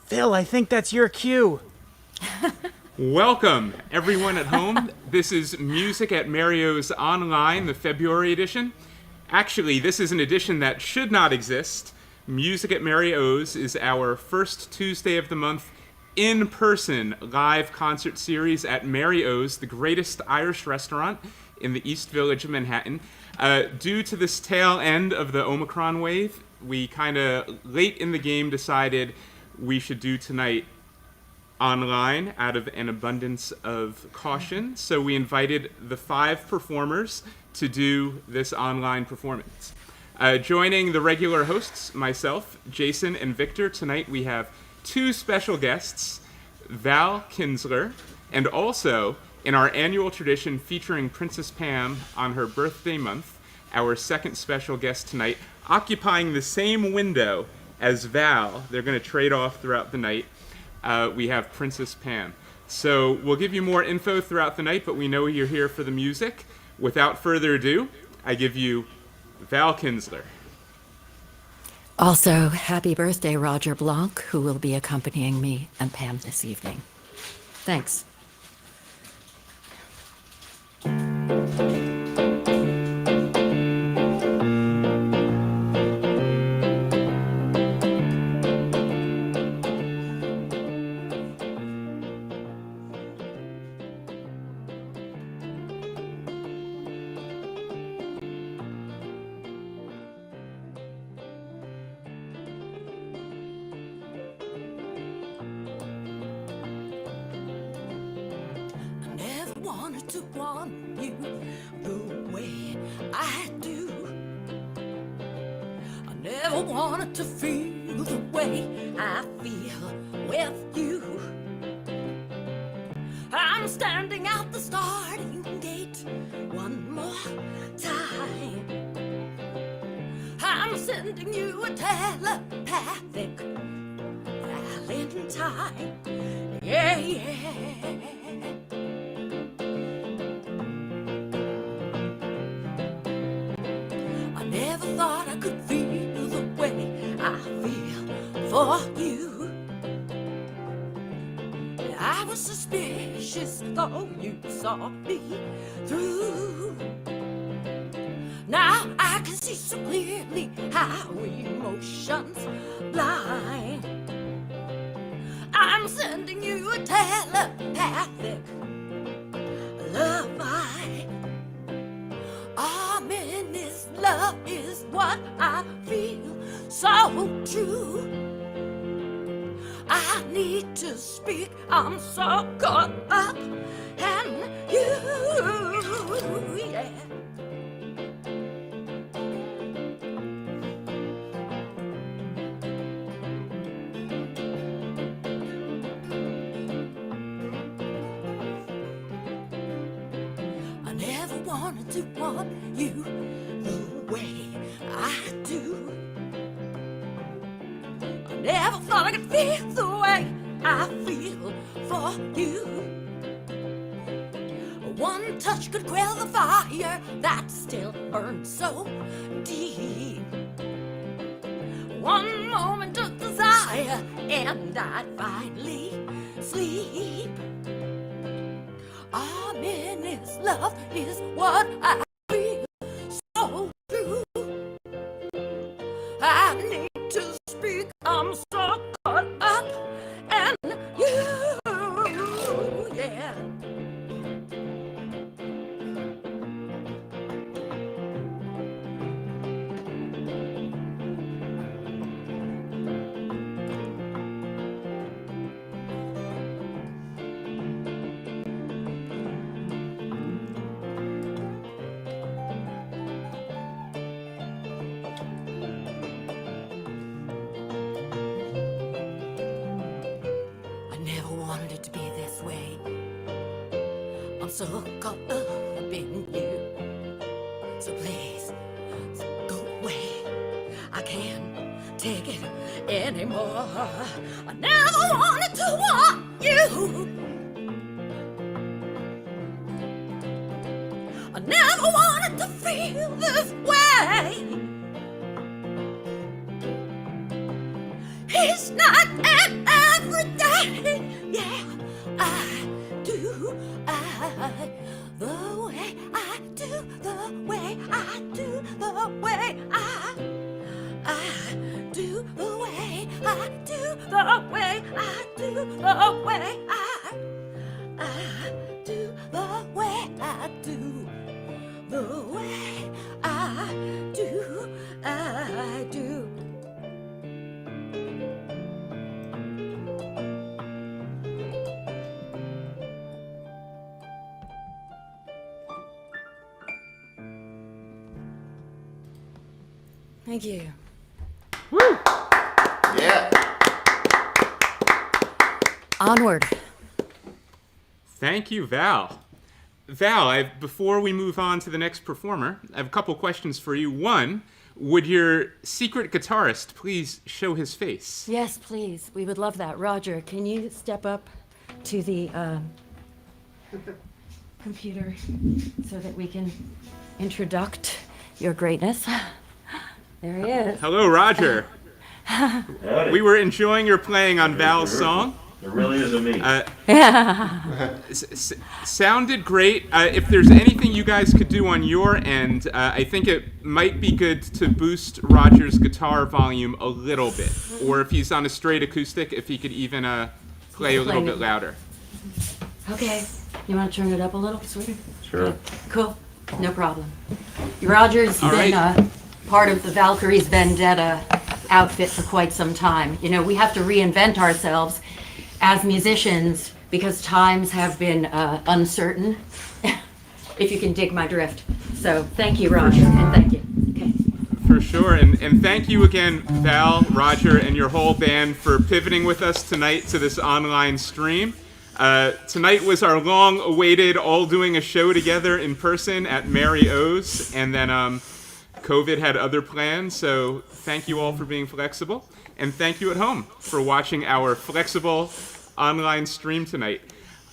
Phil, I think that's your cue. Welcome, everyone at home. This is Music at Mario's Online, the February edition. Actually, this is an edition that should not exist. Music at Mario's is our first Tuesday of the month in-person live concert series at Mario's, the greatest Irish restaurant in the East Village of Manhattan. Due to this tail end of the Omicron wave, we kind of late in the game decided we should do tonight online out of an abundance of caution. So we invited the 5 performers to do this online performance. Joining the regular hosts, myself, Jason, and Victor, tonight we have 2 special guests, Val Kinzler, and also, in our annual tradition featuring Princess Pam on her birthday month, our second special guest tonight, occupying the same window as Val. They're going to trade off throughout the night. We have Princess Pam. So we'll give you more info throughout the night, but we know you're here for the music. Without further ado, I give you Val Kinzler. Also, happy birthday, Roger Blanc, who will be accompanying me and Pam this evening. Thanks. To want you the way I do. I never wanted to feel the way I feel with you. I'm standing out the starting gate one more time. I'm sending you a telepathic Valentine. Yeah, yeah. Thought I could feel the way I feel for you. I was suspicious, though you saw me through. Now I can see so clearly how emotions blind. I'm sending you a telepathic love line. Ominous love is what I feel so true. I need to speak, I'm so caught up in you, yeah. I never wanted to want you the way I do. I never thought I could feel the way I feel for you. One touch could quell the fire that still burns so deep. One moment of desire and I'd finally sleep. Ominous love is what I feel so true. I need to speak, I'm so caught up in you, yeah. I'm so caught up in you. So please, go away. I can't take it anymore. I never wanted to want you. I never wanted to feel this way. He's not an the way I do, the way I do, the way I do, the way I do, the way I do, the way I do, the way I do, the way I do, I do. Thank you. Woo! Yeah. Onward. Thank you, Val. Val, before we move on to the next performer, I have a couple questions for you. One, would your secret guitarist please show his face? Yes, please. We would love that. Roger, can you step up to the computer so that we can introduct your greatness? There he is. Hello, Roger. Howdy. We were enjoying your playing on Val's song. It really isn't me. Sounded great. If there's anything you guys could do on your end, I think it might be good to boost Roger's guitar volume a little bit. Or if he's on a straight acoustic, if he could even play a little bit louder. Okay. You want to turn it up a little, sweetie? Sure. Okay. Cool. No problem. Roger's All been right. part of the Valkyrie's Vendetta outfit for quite some time. You know, we have to reinvent ourselves as musicians because times have been uncertain, if you can dig my drift. So thank you, Roger, and thank you. Okay. For sure, and thank you again, Val, Roger, and your whole band for pivoting with us tonight to this online stream. Tonight was our long-awaited all doing a show together in person at Mary O's, and then COVID had other plans, so thank you all for being flexible, and thank you at home for watching our flexible online stream tonight.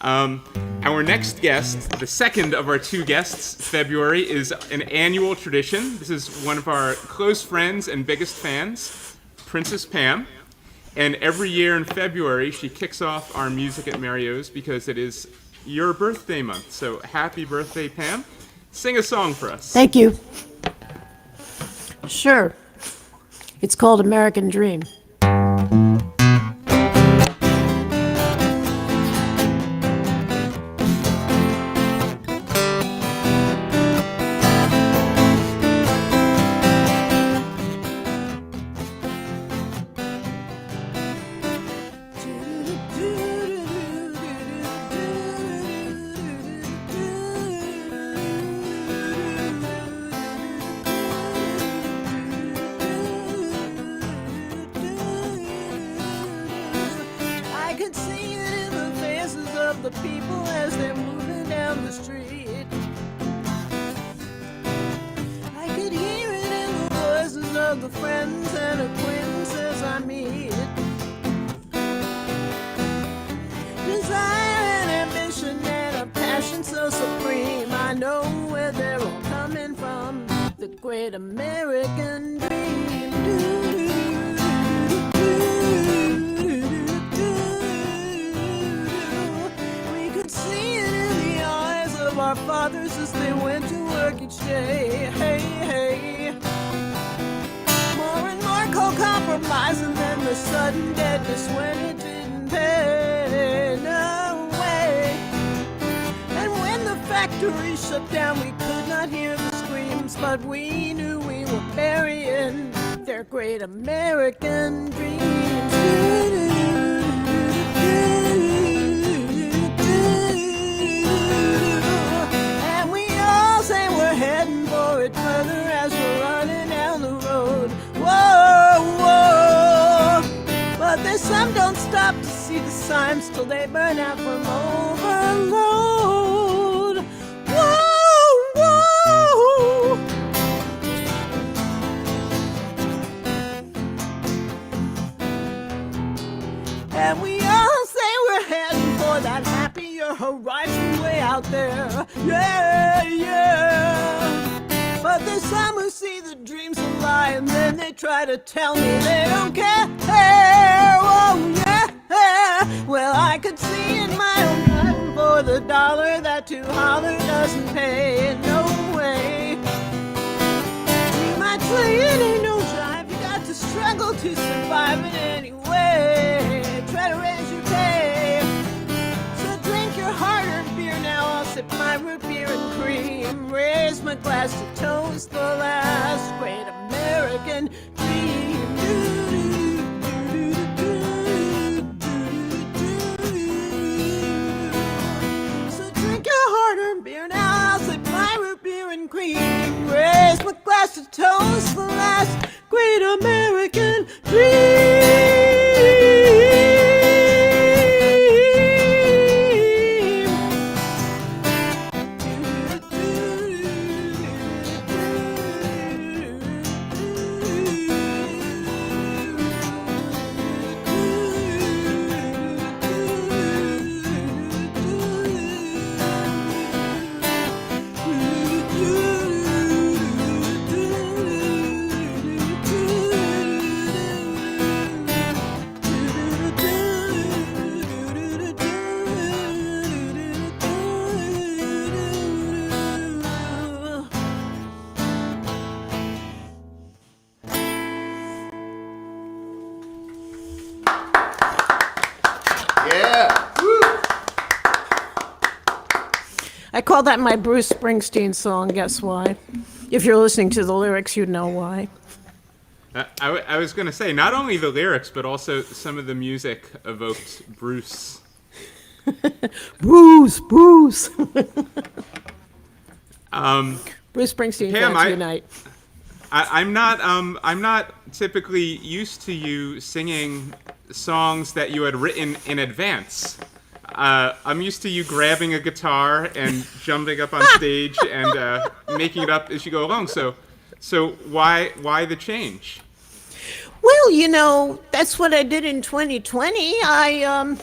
Our next guest, the second of our two guests, February, is an annual tradition. This is one of our close friends and biggest fans, Princess Pam. And every year in February, she kicks off our Music at Mary O's because it is your birthday month. So happy birthday, Pam. Sing a song for us. Thank you. Sure. It's called American Dream. The people as they're moving down the street. I could hear it in the voices of the friends and acquaintances I meet. Desire and ambition and a passion so supreme. I know where they're all coming from. The great American dream. Our fathers as they went to work each day. Hey, hey. More and more cold compromise, and then the sudden deadness when it didn't pay. No way. And when the factory shut down, we could not hear the screams, but we knew we were burying their great American dreams. Further as we're running down the road. Whoa, whoa. But there's some don't stop to see the signs till they burn out from overload. Whoa, whoa. And we all say we're heading for that happier horizon way out there. Yeah, yeah. But there's some who see the dreams a lie, and then they try to tell me they don't care. Oh, yeah. Well, I could see in my own blood for the dollar that to holler glass to toast the last great American dream. So drink your hard-earned beer now. I'll sip my root beer and cream. Raise my glass to toast the last great American dream. Yeah. Woo. I call that my Bruce Springsteen song. Guess why? If you're listening to the lyrics, you'd know why. I was going to say, not only the lyrics, but also some of the music evoked Bruce. Bruce. Bruce Springsteen Pam, fans unite. I'm not typically used to you singing songs that you had written in advance. I'm used to you grabbing a guitar and jumping up on stage and making it up as you go along. So why the change? Well, you know, that's what I did in 2020. I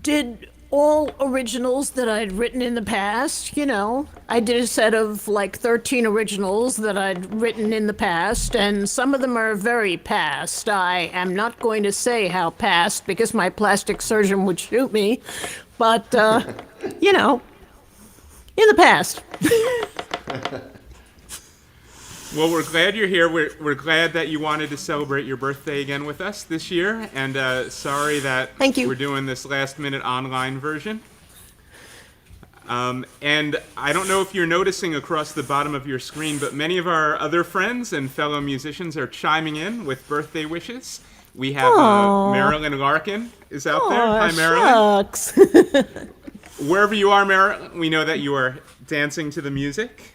did all originals that I'd written in the past, you know. I did a set of like 13 originals that I'd written in the past, and some of them are very past. I am not going to say how past because my plastic surgeon would shoot me, but, you know, in the past. Well, we're glad you're here. We're glad that you wanted to celebrate your birthday again with us this year, and sorry that Thank you. we're doing this last-minute online version. And I don't know if you're noticing across the bottom of your screen, but many of our other friends and fellow musicians are chiming in with birthday wishes. We have Marilyn Larkin is out there. Hi, Marilyn. Shucks. Wherever you are, Marilyn, we know that you are dancing to the music.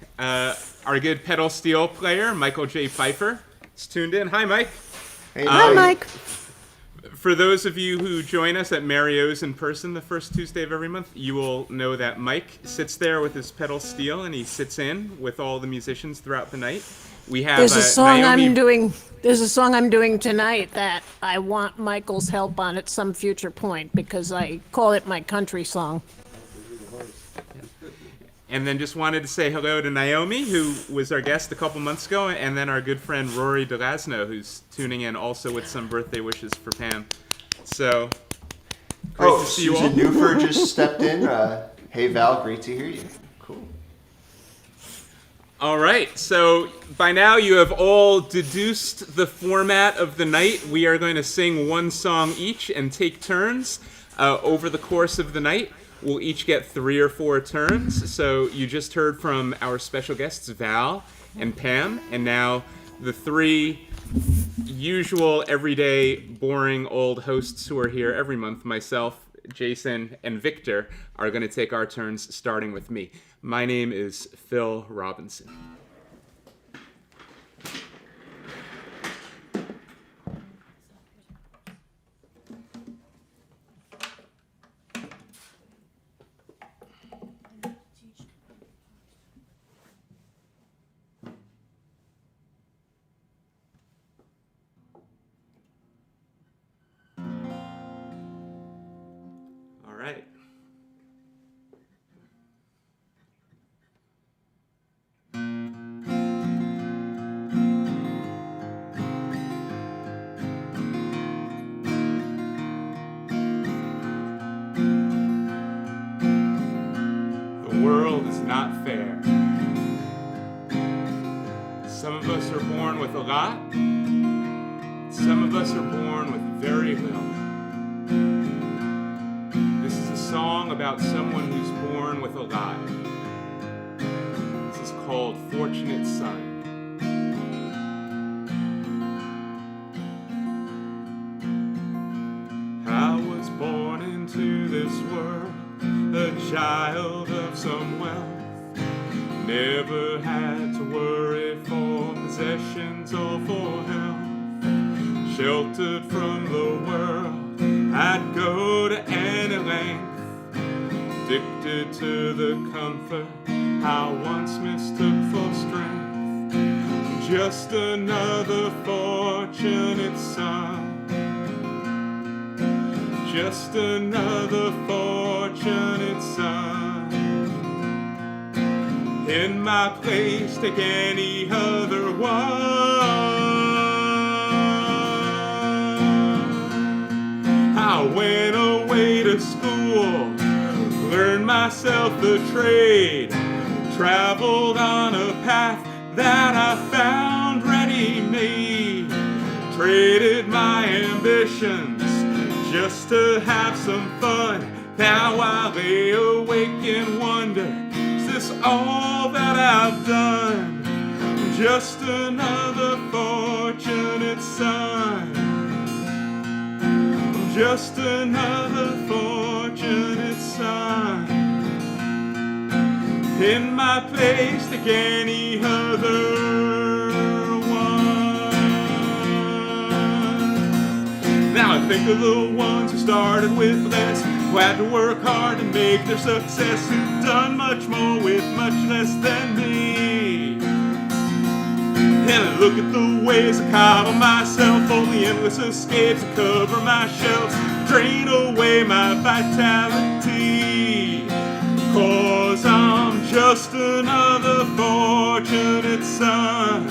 Our good pedal steel player, Michael J. Pfeiffer, is tuned in. Hi, Mike. Hey, Hi, Mike. For those of you who join us at Mario's in person the first Tuesday of every month, you will know that Mike sits there with his pedal steel and he sits in with all the musicians throughout the night. We have There's a song Naomi. I'm doing. There's a song I'm doing tonight that I want Michael's help on at some future point because I call it my country song. And then just wanted to say hello to Naomi, who was our guest a couple months ago, and then our good friend Rory DeLasno, who's tuning in also with some birthday wishes for Pam. So, great to see you all. Susan Newford just stepped in. Hey, Val, great to hear you. Cool. All right, so by now you have all deduced the format of the night. We are going to sing one song each and take turns over the course of the night. We'll each get 3 or 4 turns. So you just heard from our special guests, Val and Pam, and now the 3 usual, everyday, boring old hosts who are here every month, myself, Jason, and Victor, are going to take our turns, starting with me. My name is Phil Robinson. All right. The world is not fair. Some of us are born with a lot. Some of us are born with very little. This is a song about someone who's born with a lot. This is called Fortunate Son. I was born into this world, a child of some wealth. Never had to worry for possessions or for health. Sheltered from the world, I'd go to any length. Addicted to the comfort I once mistook for strength. Just another fortunate son. Just another fortunate son. In my place, take any other one. I went away to school, learned myself the trade, traveled on a path that I found ready-made, traded my ambitions just to have some fun. Now I lay awake and wonder, is this all that I've done? Just another fortunate son. Just another fortunate son. In my place, like any other one. Now I think of the ones who started with less, who had to work hard to make their success, who've done much more with much less than me. And I look at the ways I coddle myself, only endless escapes to cover my shelves, drain away my vitality. 'Cause I'm just another fortunate son.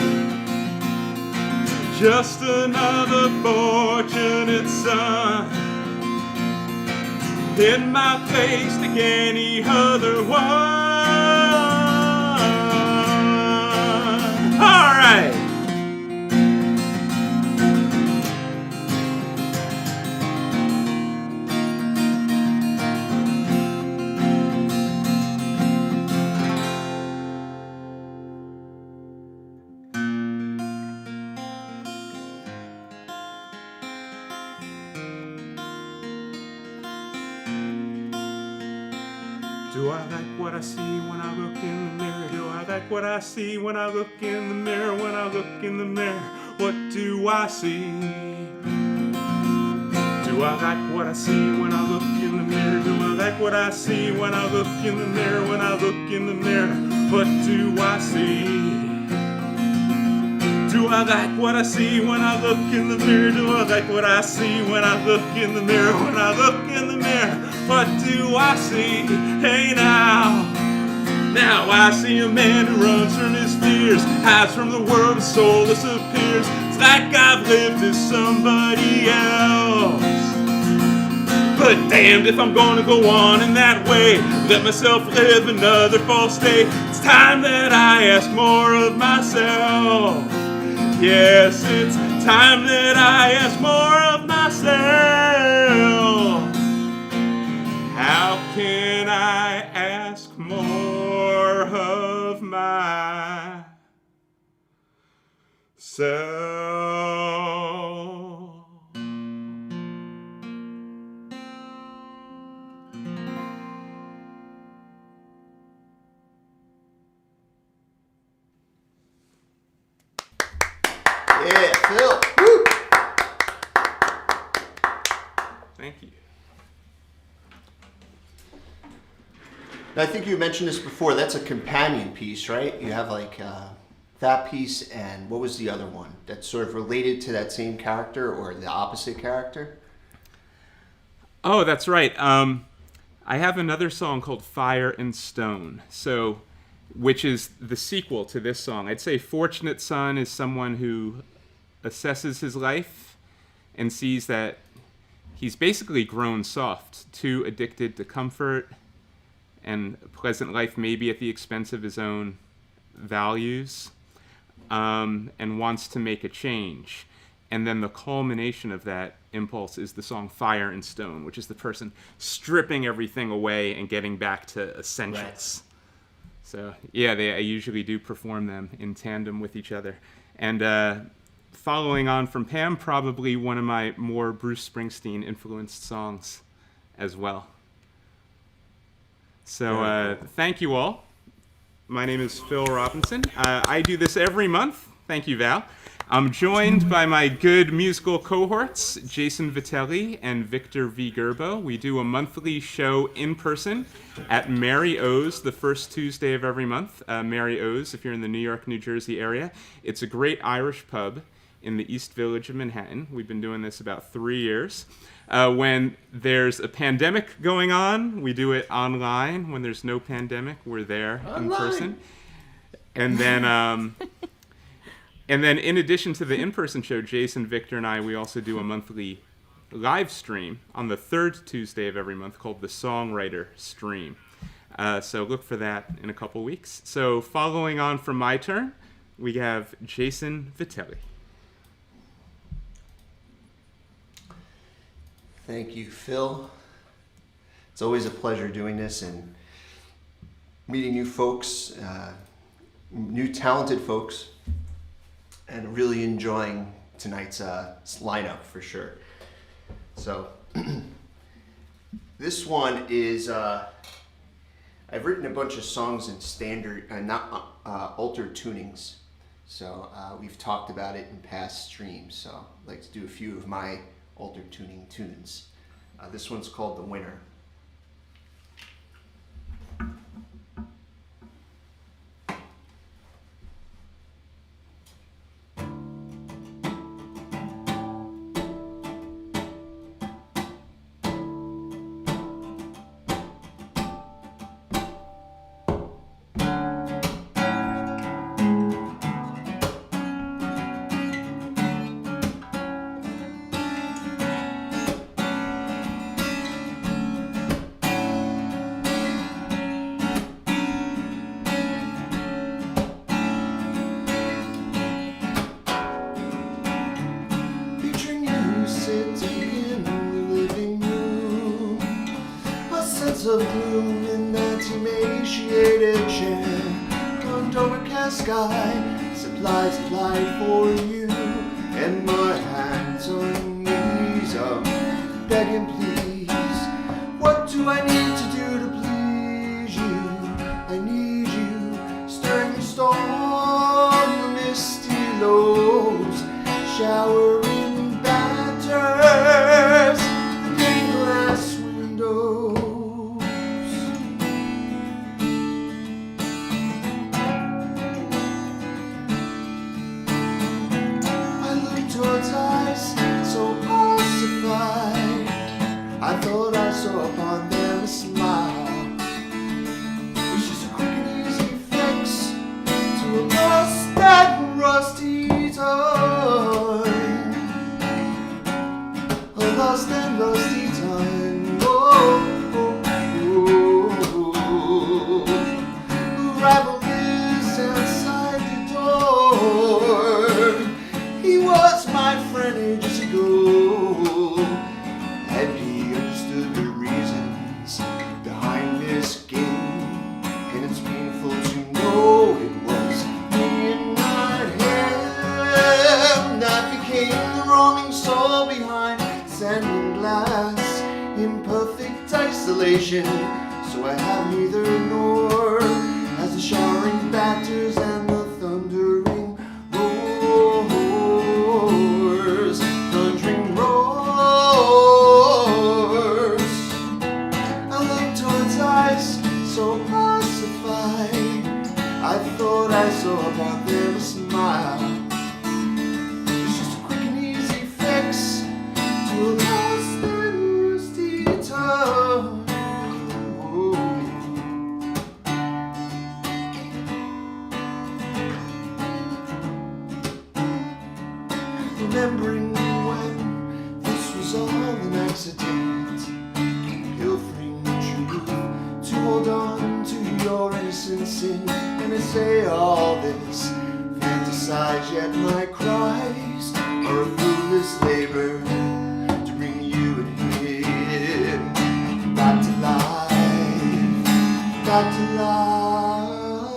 Just another fortunate son. In my place, like any other one. All right. Do I like what I see when I look in the mirror? Do I like what I see when I look in the mirror? When I look in the mirror, what do I see? Do I like what I see when I look in the mirror? Do I like what I see when I look in the mirror? When I look in the mirror, what do I see? Do I like what I see when I look in the mirror? Do I like what I see when I look in the mirror? When I look in the mirror, what do I see? Hey now, now I see a man who runs from his fears, hides from the world, his soul disappears. It's like I've lived as somebody else. But damned if I'm gonna go on in that way, let myself live another false day. It's time that I ask more of myself. Yes, it's time that I ask more of myself. How can I ask more of myself? Yeah, Phil. Woo. Thank you. Now, I think you mentioned this before. That's a companion piece, right? You have like that piece, and what was the other one that's sort of related to that same character or the opposite character? Oh, that's right. I have another song called Fire and Stone, which is the sequel to this song. I'd say Fortunate Son is someone who assesses his life and sees that he's basically grown soft, too addicted to comfort and a pleasant life, maybe at the expense of his own values, and wants to make a change. And then the culmination of that impulse is the song Fire and Stone, which is the person stripping everything away and getting back to essentials. Right. So yeah, I usually do perform them in tandem with each other. And following on from Pam, probably one of my more Bruce Springsteen influenced songs as well. So thank you all. My name is Phil Robinson. I do this every month. Thank you, Val. I'm joined by my good musical cohorts, Jason Vitelli and Victor V. Gurbo. We do a monthly show in person at Mary O's the first Tuesday of every month. Mary O's, if you're in the New York, New Jersey area. It's a great Irish pub in the East Village of Manhattan. We've been doing this about 3 years. When there's a pandemic going on, we do it online. When there's no pandemic, we're there in person. And then, in addition to the in-person show, Jason, Victor, and I, we also do a monthly live stream on the third Tuesday of every month called the Songwriter Stream. So look for that in a couple weeks. So following on from my turn, we have Jason Vitelli. Thank you, Phil. It's always a pleasure doing this and meeting new folks, new talented folks, and really enjoying tonight's lineup for sure. So this one is, I've written a bunch of songs in standard, not altered tunings. So we've talked about it in past streams. So I'd like to do a few of my altered tuning tunes. This one's called The Winner. Of gloom in that emaciated chair, on overcast sky supplies of light for you, and my hands on knees are begging please. What do I need to do to please you? I need you stirring the storm, the misty lows, showering batters, the stained glass windows. I thought I saw upon them a smile. It's just a quick and easy fix to a lost and rusty time. A lost and rusty time. Oh, oh, oh, oh. Who raveled this outside the door? He was my friend ages ago. And he understood the reasons behind this game, and it's painful to know it was me and not him that became the roaming soul behind sand and glass in perfect isolation. So I have neither nor as the showering batters and the thundering roars, thundering roars. So pacified, I thought I saw upon them a smile. It's just a quick and easy fix to a lost and rusty time. Remembering when this was all an accident, pilfering the truth to hold on to your innocent sin, and I say all this, fantasize yet my cries are a foolish labor to bring you and him back to life, back to life.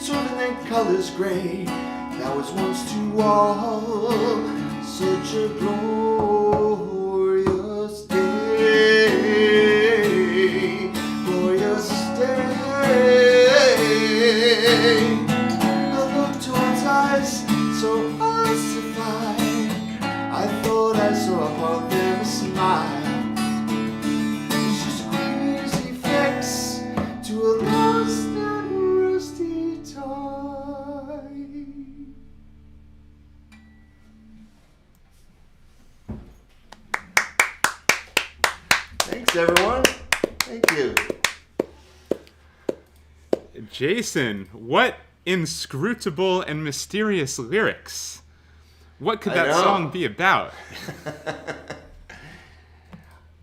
Swerving then colors gray. That was once to all such a glorious day. Glorious day. I looked towards eyes so ossified. I thought I saw upon them a smile. It's just crazy flex to a lost and rusty toy. Thanks, everyone. Thank you. Jason, what inscrutable and mysterious lyrics. What could that song be about?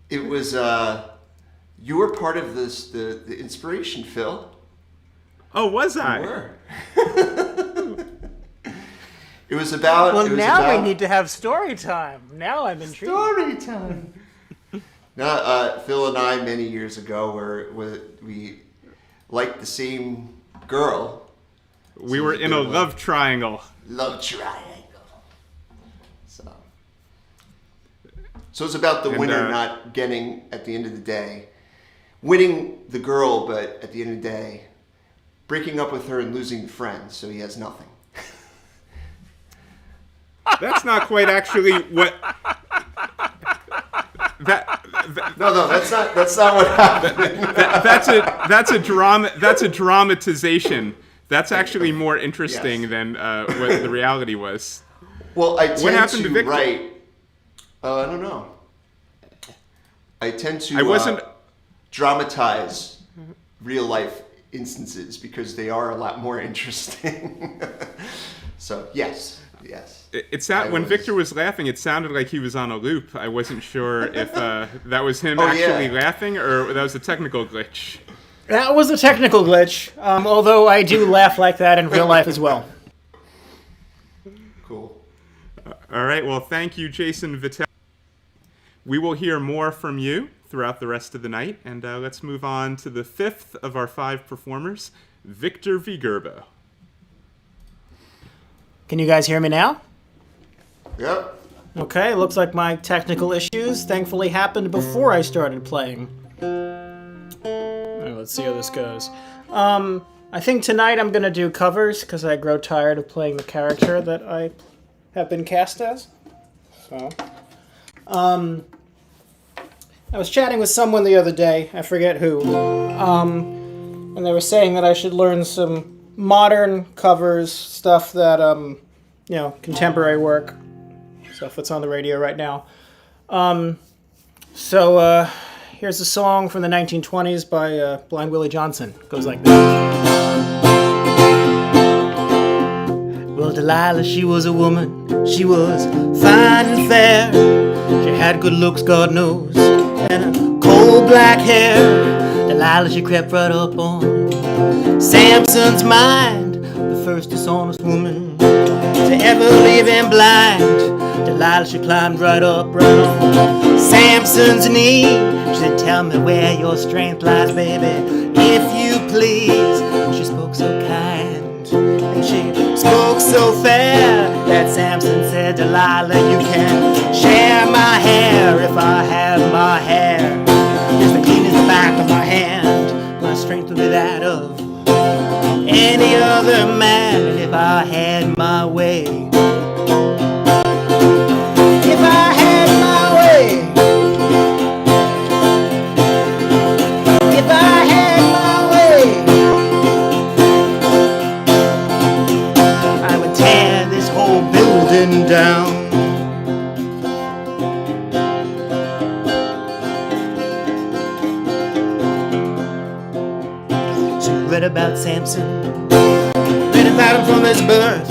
It was, you were part of this, the inspiration, Phil. Oh, was I? You were. It was about... Well, it was now about, we need to have story time. Now I'm intrigued. Story time. Now, Phil and I, many years ago, we liked the same girl. We were in a love triangle. Love triangle. So it's about the winner not getting, at the end of the day, winning the girl, but at the end of the day, breaking up with her and losing the friend, so he has nothing. That's not quite actually what... No, that's not what happened. That's a dramatization. That's actually more interesting than what the reality was. Well, I tend what happened to Victor? write. I don't know. I tend to dramatize real life instances because they are a lot more interesting. So yes. When Victor was laughing, it sounded like he was on a loop. I wasn't sure if that was him actually laughing or that was a technical glitch. That was a technical glitch, although I do laugh like that in real life as well. Cool. All right, well, thank you, Jason Vitale. We will hear more from you throughout the rest of the night, and let's move on to the fifth of our 5 performers, Victor V. Gurbo. Can you guys hear me now? Yep. Okay, looks like my technical issues thankfully happened before I started playing. Let's see how this goes. I think tonight I'm going to do covers because I grow tired of playing the character that I have been cast as. So, I was chatting with someone the other day, I forget who, and they were saying that I should learn some modern covers, stuff that, contemporary work, stuff that's on the radio right now. So here's a song from the 1920s by Blind Willie Johnson. It goes like this. Well, Delilah, she was a woman. She was fine and fair. She had good looks, God knows, and a coal black hair. Delilah, she crept right up on Samson's mind, the first dishonest woman to ever leave him blind. Delilah, she climbed right up, right on Samson's knee. She said, tell me where your strength lies, baby, if you please. She spoke so kind, and she spoke so fair, that Samson said, Delilah, you can share my hair if I have my hair. Just the clean as the back of my hand, my strength would be that of any other man. And if I had my way, if I had my way, if I had my way, I would tear this whole building down. Read about Samson, read about him from his birth.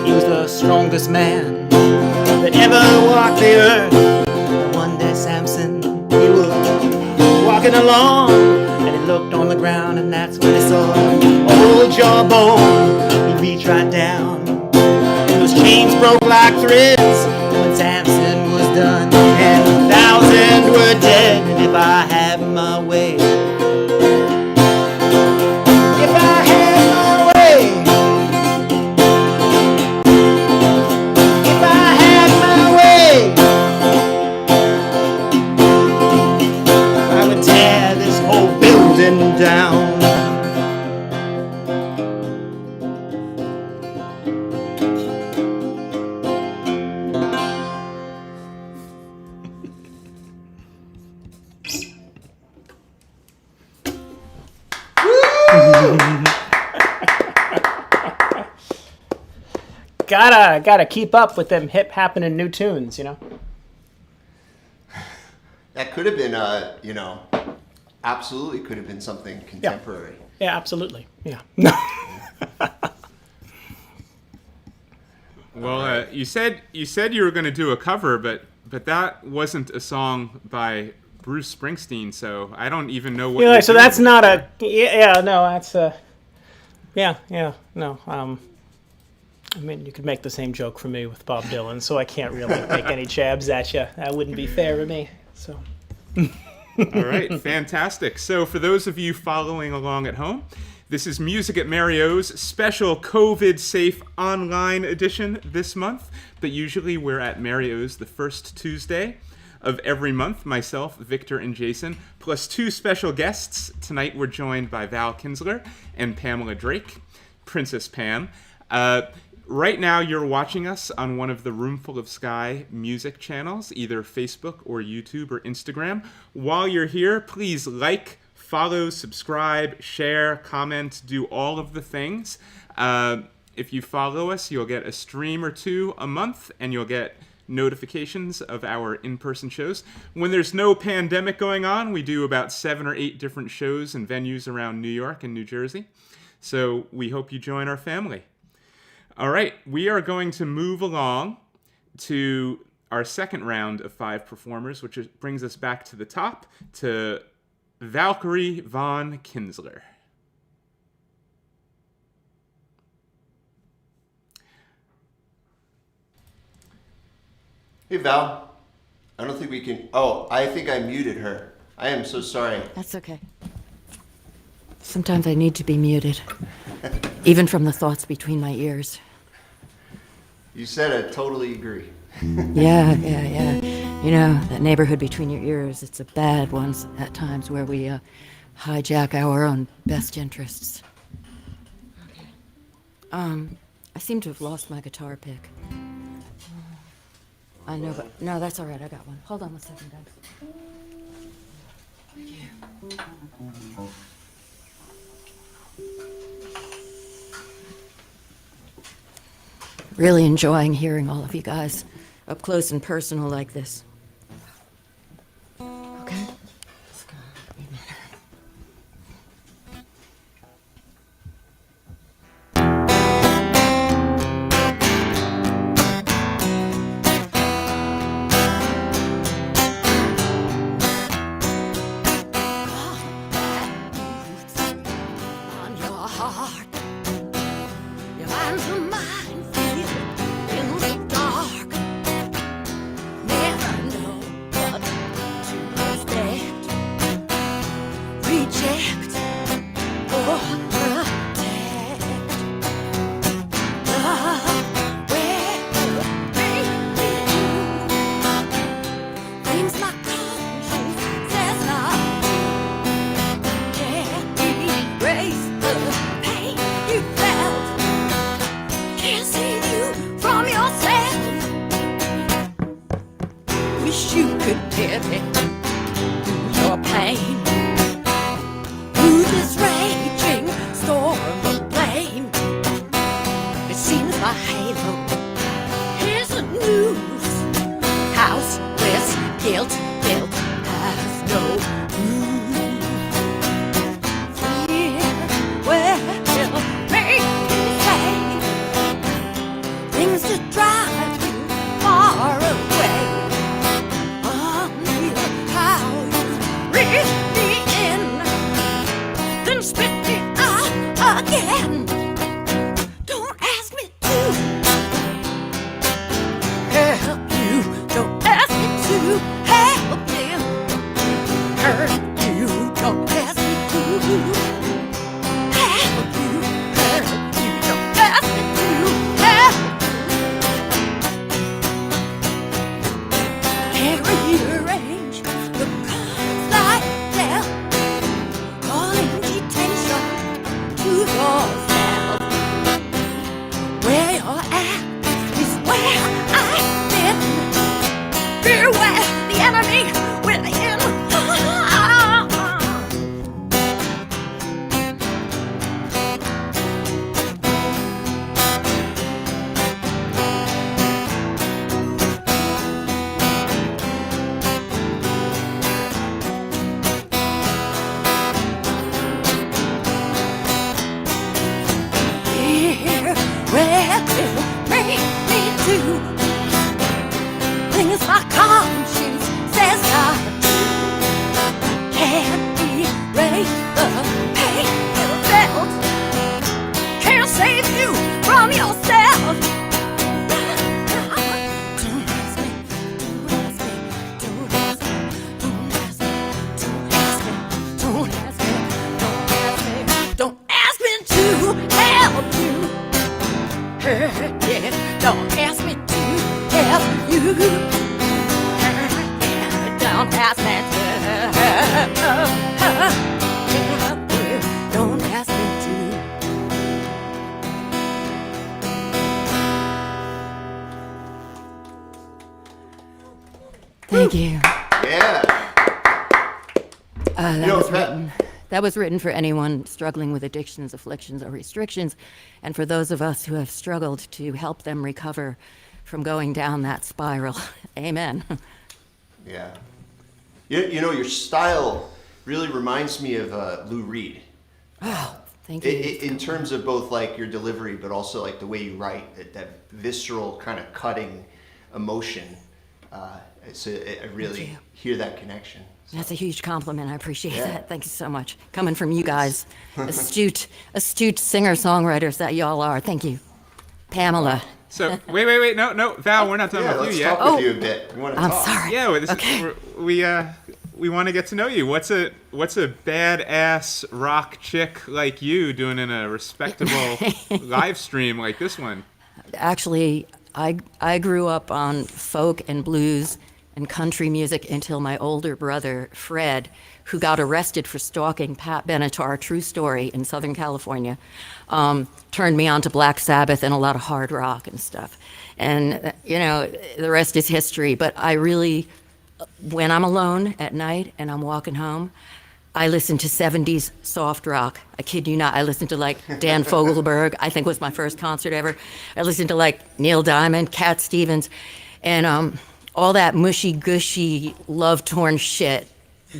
He was the strongest man that ever walked the earth. And one day Samson, he was walking along, and he looked on the ground, and that's when he saw old jawbone. He reached right down, and those chains broke like threads. And when Samson was done, 10,000 were dead. And if I had my way, if I had my way, gotta keep up with them hip happening new tunes, you know. That could have been, absolutely could have been something contemporary. Yeah, absolutely. Yeah. Well, you said you were going to do a cover, but that wasn't a song by Bruce Springsteen, so I don't even know what. Yeah, so that's not a. Yeah, no, that's a. Yeah, no. I mean, you could make the same joke for me with Bob Dylan, so I can't really make any jabs at you. That wouldn't be fair to me. So. All right, fantastic. So for those of you following along at home, this is Music at Mario's special COVID-safe online edition this month. But usually we're at Mario's the first Tuesday of every month. Myself, Victor, and Jason, plus 2 special guests. Tonight we're joined by Val Kinzler and Pamela Drake, Princess Pam. Right now, you're watching us on one of the Roomful of Sky music channels, either Facebook or YouTube or Instagram. While you're here, please like, follow, subscribe, share, comment, do all of the things. If you follow us, you'll get a stream or 2 a month, and you'll get notifications of our in-person shows. When there's no pandemic going on, we do about 7 or 8 different shows and venues around New York and New Jersey. So we hope you join our family. All right, we are going to move along to our second round of 5 performers, which brings us back to the top to Valkyrie von Kinzler. Hey, Val. I don't think we can... Oh, I think I muted her. I am so sorry. That's okay. Sometimes I need to be muted, even from the thoughts between my ears. You said I totally agree. Yeah. You know, that neighborhood between your ears, it's a bad one at times where we hijack our own best interests. I seem to have lost my guitar pick. I know, but no, that's all right. I got one. Hold on 1 second, guys. Thank you. Really enjoying hearing all of you guys up close and personal like this. Okay? Let's go. On your heart, your mind's a minefield in the dark. Never help you. Yeah, don't ask me to help you. Don't ask me to help you. Don't ask me to. Thank you. Yeah. That was written for anyone struggling with addictions, afflictions, or restrictions, and for those of us who have struggled to help them recover from going down that spiral. Amen. Yeah. You know, your style really reminds me of Lou Reed. Thank you. In terms of both like your delivery, but also like the way you write, that visceral kind of cutting emotion. I really hear that connection. That's a huge compliment. I appreciate Yeah. that. Thank you so much. Coming from you guys, astute singer-songwriters that y'all are. Thank you. Pamela. So wait, no, Val, we're not done Yeah, with let's you yet. talk with you a bit. We want to I'm talk. sorry. Yeah, well, Okay. we want to get to know you. What's a badass rock chick like you doing in a respectable live stream like this one? Actually, I grew up on folk and blues and country music until my older brother, Fred, who got arrested for stalking Pat Benatar, true story, in Southern California, turned me on to Black Sabbath and a lot of hard rock and stuff. And, you know, the rest is history. But I really, when I'm alone at night and I'm walking home, I listen to 70s soft rock. I kid you not. I listen to like Dan Fogelberg, I think was my first concert ever. I listened to like Neil Diamond, Cat Stevens, and all that mushy gushy love torn shit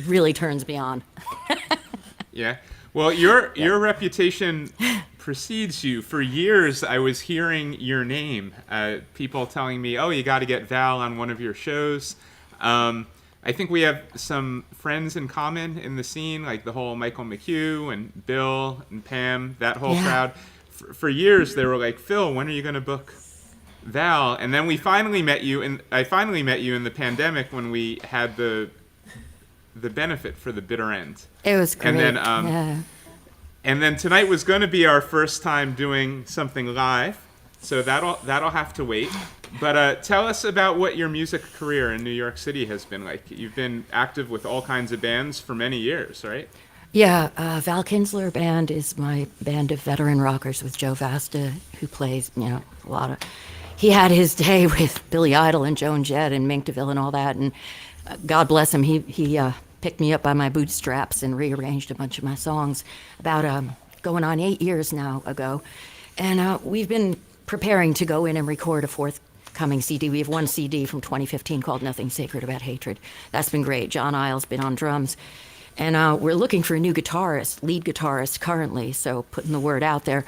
really turns me on. Yeah. Well, your reputation precedes you. For years, I was hearing your name. People telling me, "Oh, you got to get Val on one of your shows." I think we have some friends in common in the scene, like the whole Michael McHugh and Bill and Pam, that whole Yeah. crowd. For years, they were like, "Phil, when are you going to book Val?" And then I finally met you in the pandemic when we had the benefit for the bitter end. It was great. And then, yeah. And then tonight was going to be our first time doing something live, so that'll have to wait. But tell us about what your music career in New York City has been like. You've been active with all kinds of bands for many years, right? Yeah, Val Kinzler Band is my band of veteran rockers with Joe Vasta, who plays, you know, a lot of... He had his day with Billy Idol and Joan Jett and Mink DeVille and all that, and God bless him, he picked me up by my bootstraps and rearranged a bunch of my songs about going on 8 years now ago. And we've been preparing to go in and record a forthcoming CD. We have one CD from 2015 called Nothing Sacred About Hatred. That's been great. John Isles been on drums. And we're looking for a new guitarist, lead guitarist currently, so putting the word out there.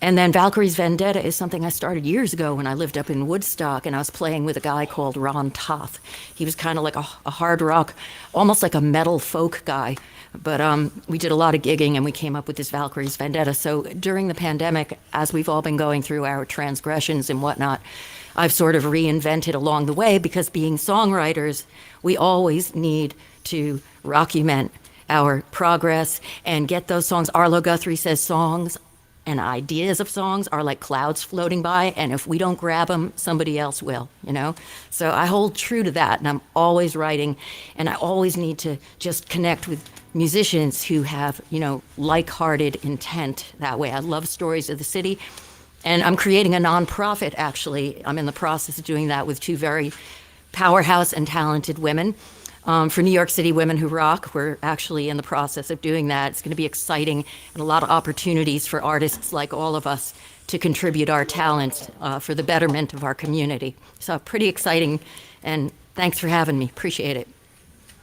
And then Valkyrie's Vendetta is something I started years ago when I lived up in Woodstock, and I was playing with a guy called Ron Toth. He was kind of like a hard rock, almost like a metal folk guy. But we did a lot of gigging, and we came up with this Valkyrie's Vendetta. So during the pandemic, as we've all been going through our transgressions and whatnot, I've sort of reinvented along the way, because being songwriters, we always need to document our progress and get those songs. Arlo Guthrie says songs and ideas of songs are like clouds floating by, and if we don't grab them, somebody else will, you know? So I hold true to that, and I'm always writing, and I always need to just connect with musicians who have, you know, like-hearted intent that way. I love Stories of the City, and I'm creating a nonprofit, actually. I'm in the process of doing that with two very powerhouse and talented women. For New York City Women Who Rock, we're actually in the process of doing that. It's going to be exciting and a lot of opportunities for artists like all of us to contribute our talents for the betterment of our community. So pretty exciting, and thanks for having me. Appreciate it.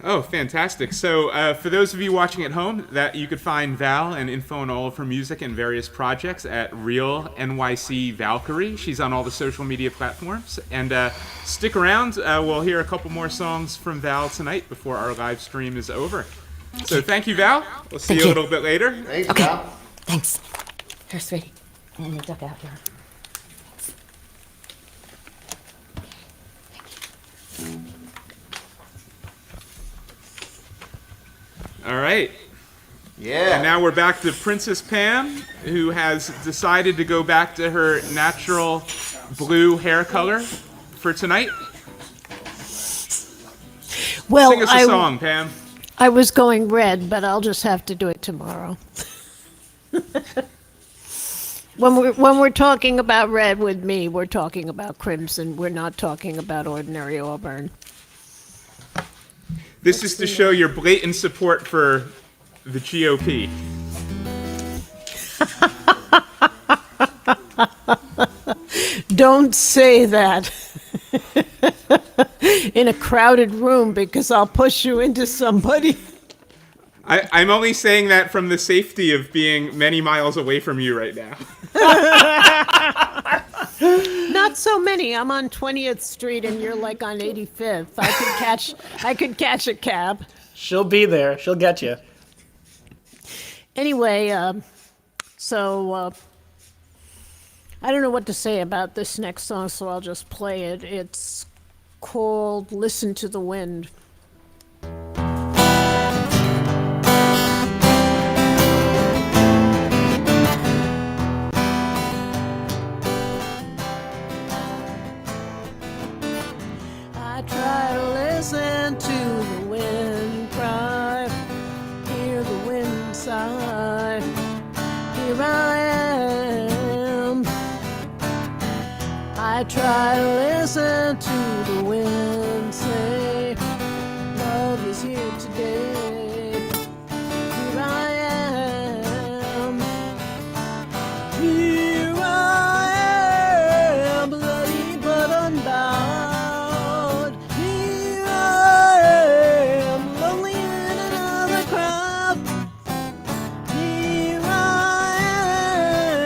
Oh, fantastic. So for those of you watching at home, that you could find Val and info on all of her music and various projects at Real NYC Valkyrie. She's on all the social media platforms. And stick around. We'll hear a couple more songs from Val tonight before our live stream is over. So thank you, Val. We'll see you a little bit later. Thanks, Okay, Val. thanks. Here, sweetie. And you duck out here. All right. Yeah. And now we're back to Princess Pam, who has decided to go back to her natural blue hair color for tonight. Well, Sing us a song, Pam. I was going red, but I'll just have to do it tomorrow. When we're talking about red with me, we're talking about crimson. We're not talking about ordinary auburn. This is to show your blatant support for the GOP. Don't say that in a crowded room because I'll push you into somebody. I'm only saying that from the safety of being many miles away from you right now. Not so many. I'm on 20th Street and you're like on 85th. I could catch a cab. She'll be there. She'll get you. Anyway, so I don't know what to say about this next song, so I'll just play it. It's called Listen to the Wind. I try to listen to the wind cry, hear the wind sigh. Here I am. I try to listen to the wind say, love is here today. Here I am. Here I am, bloody but unbound. Here I am, lonely in another crowd. Here I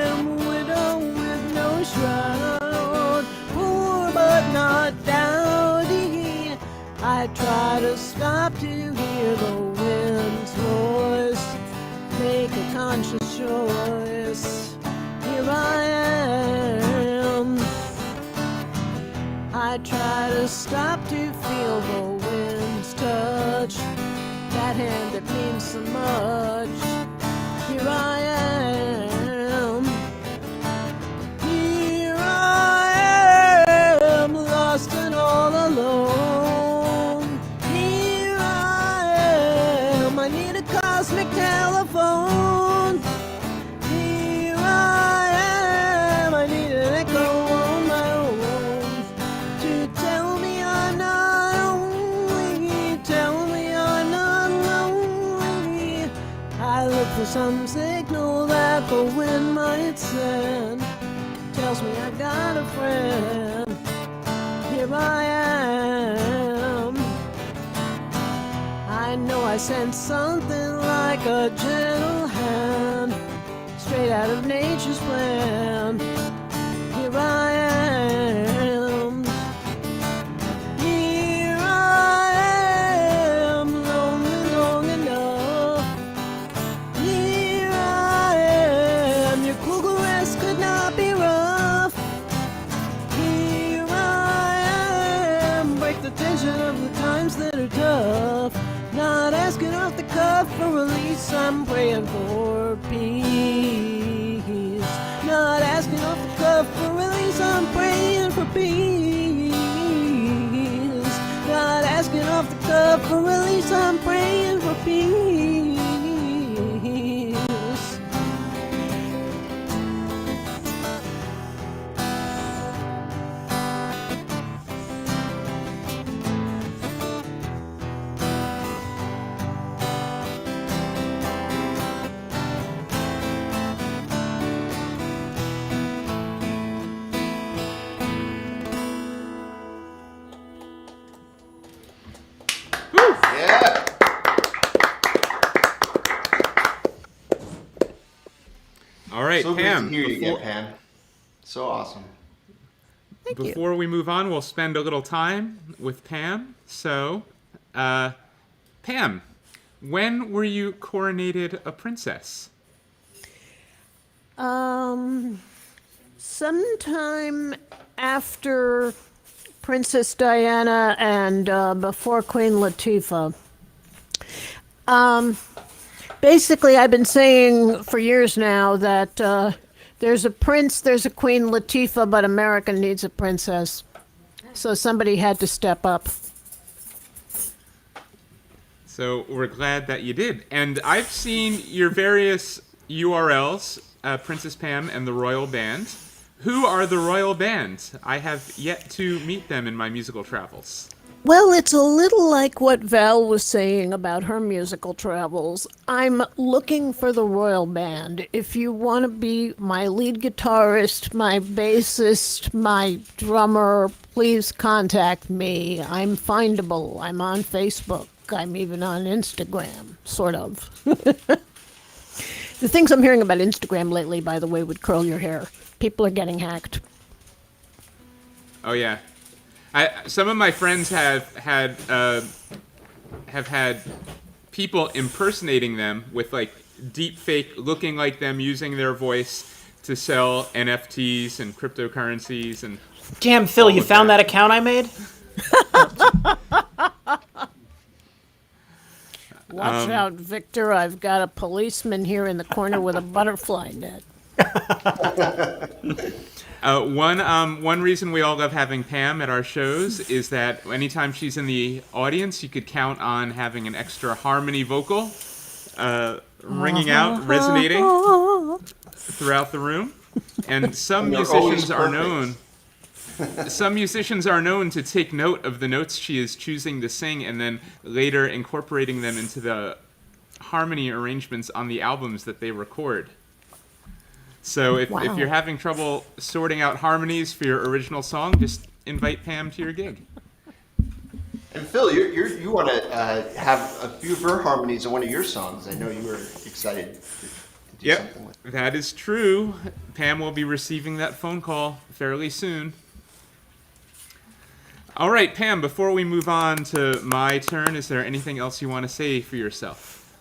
am, widow with no shroud, poor but not dowdy. I try to stop to hear the wind's voice, make a conscious choice. Here I am. I try to stop to feel the wind's touch, that hand that means so much. Here I am. Here I am, lost and all alone. Here I am, I need a cosmic telephone. Here I am, I need an echo on my own to tell me I'm not lonely, tell me I'm not lonely. I look for some signal that the wind might send, tells me I've got a friend. Here I am. I know I sense something like a gentle hand, straight out of nature's plan. Here I am. Here I am, lonely long enough. Here I am, your cool caress could not be rough. Here I am, break the tension of the times that are tough. Not asking off the cuff for release, I'm praying for peace. Not asking off the cuff for release, I'm praying for peace. Not asking off the cuff for release, I'm praying for peace. Yeah. All right, So Pam. great to hear you before- again, Pam. So awesome. Before we move on, we'll spend a little time with Pam. So, Pam, when were you coronated a princess? Sometime after Princess Diana and before Queen Latifah. Basically, I've been saying for years now that there's a prince, there's a Queen Latifah, but America needs a princess. So somebody had to step up. So we're glad that you did. And I've seen your various URLs, Princess Pam and the Royal Band. Who are the Royal Band? I have yet to meet them in my musical travels. Well, it's a little like what Val was saying about her musical travels. I'm looking for the Royal Band. If you want to be my lead guitarist, my bassist, my drummer, please contact me. I'm findable. I'm on Facebook. I'm even on Instagram, sort of. The things I'm hearing about Instagram lately, by the way, would curl your hair. People are getting hacked. Oh yeah, some of my friends have had people impersonating them with like deep fake looking like them, using their voice to sell NFTs and cryptocurrencies and. Damn, Phil, you found that account I made? Watch out, Victor. I've got a policeman here in the corner with a butterfly net. One reason we all love having Pam at our shows is that anytime she's in the audience, you could count on having an extra harmony vocal ringing out, resonating throughout the room. And some musicians are known to take note of the notes she is choosing to sing and then later incorporating them into the harmony arrangements on the albums that they record. So if you're having trouble sorting out harmonies for your original song, just invite Pam to your gig. And Phil, you want to have a few of her harmonies on one of your songs. I know you were excited to do something with it. That is true. Pam will be receiving that phone call fairly soon. All right, Pam, before we move on to my turn, is there anything else you want to say for yourself?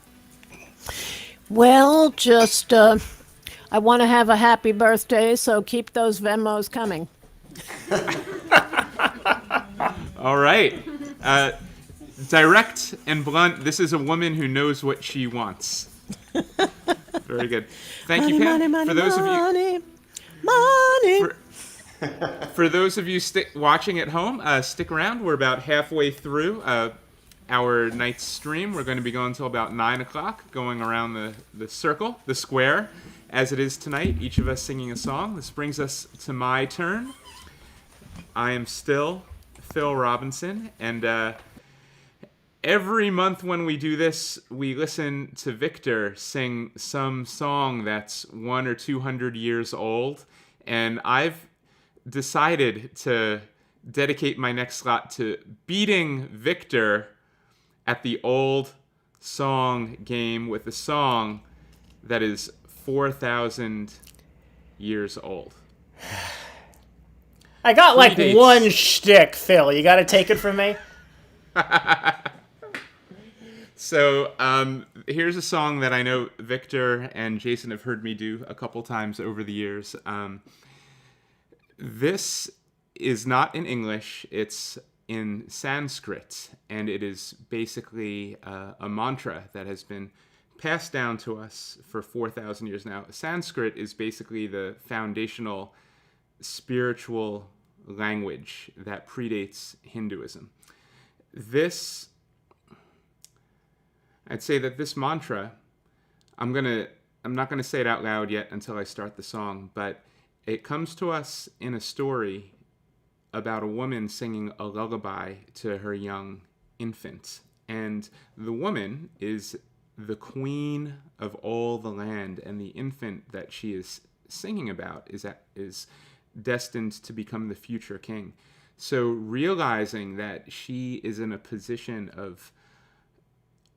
Well, just I want to have a happy birthday, so keep those Venmos coming. All right. Direct and blunt, this is a woman who knows what she wants. Very good. Thank you, Pam. Money, for those money, of you, money. For those of you watching at home, stick around. We're about halfway through our night's stream. We're going to be going until about 9 o'clock, going around the circle, the square, as it is tonight, each of us singing a song. This brings us to my turn. I am still Phil Robinson, and every month when we do this, we listen to Victor sing some song that's 100 or 200 years old, and I've decided to dedicate my next slot to beating Victor at the old song game with a song that is 4,000 years old. I got like Predates. one shtick, Phil. You got to take it from me? So here's a song that I know Victor and Jason have heard me do a couple times over the years. This is not in English, it's in Sanskrit, and it is basically a mantra that has been passed down to us for 4,000 years now. Sanskrit is basically the foundational spiritual language that predates Hinduism. I'd say that this mantra, I'm not gonna say it out loud yet until I start the song, but it comes to us in a story about a woman singing a lullaby to her young infant. And the woman is the queen of all the land, and the infant that she is singing about is destined to become the future king. So realizing that she is in a position of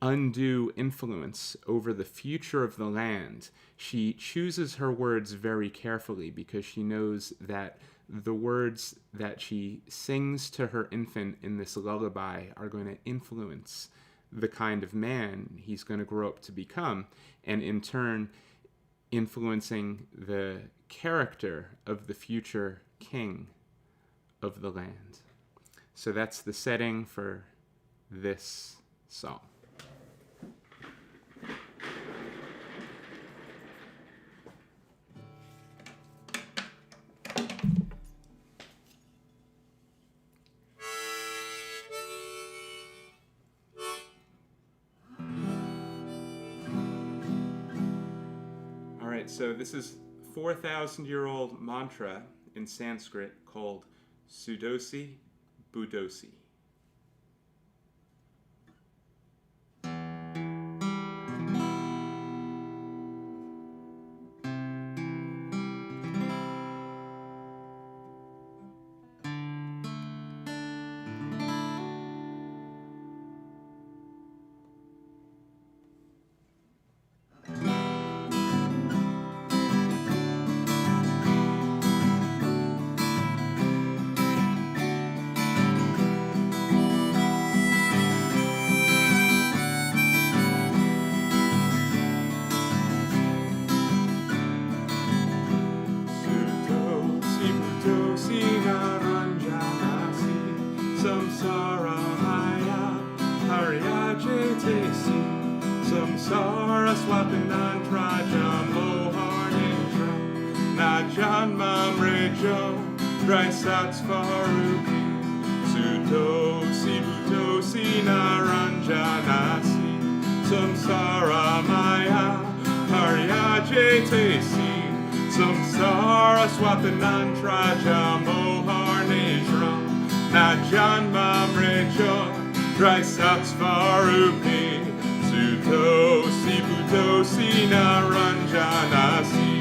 undue influence over the future of the land, she chooses her words very carefully because she knows that the words that she sings to her infant in this lullaby are going to influence the kind of man he's going to grow up to become, and in turn influencing the character of the future king of the land. So that's the setting for this song. So this is 4,000-year-old mantra in Sanskrit called Sudosi Budosi. Samsara Maya Paryajitesi Samsara Swapinantraja Moharnindra Najanmam Rejo Drysatsvarupi Sudosi Budosi Naranjanasi Samsara Maya Paryajitesi Samsara Swapinantraja Moharnindra Najanmam Rejo Drysatsvarupi Sudosi Budosi Naranjanasi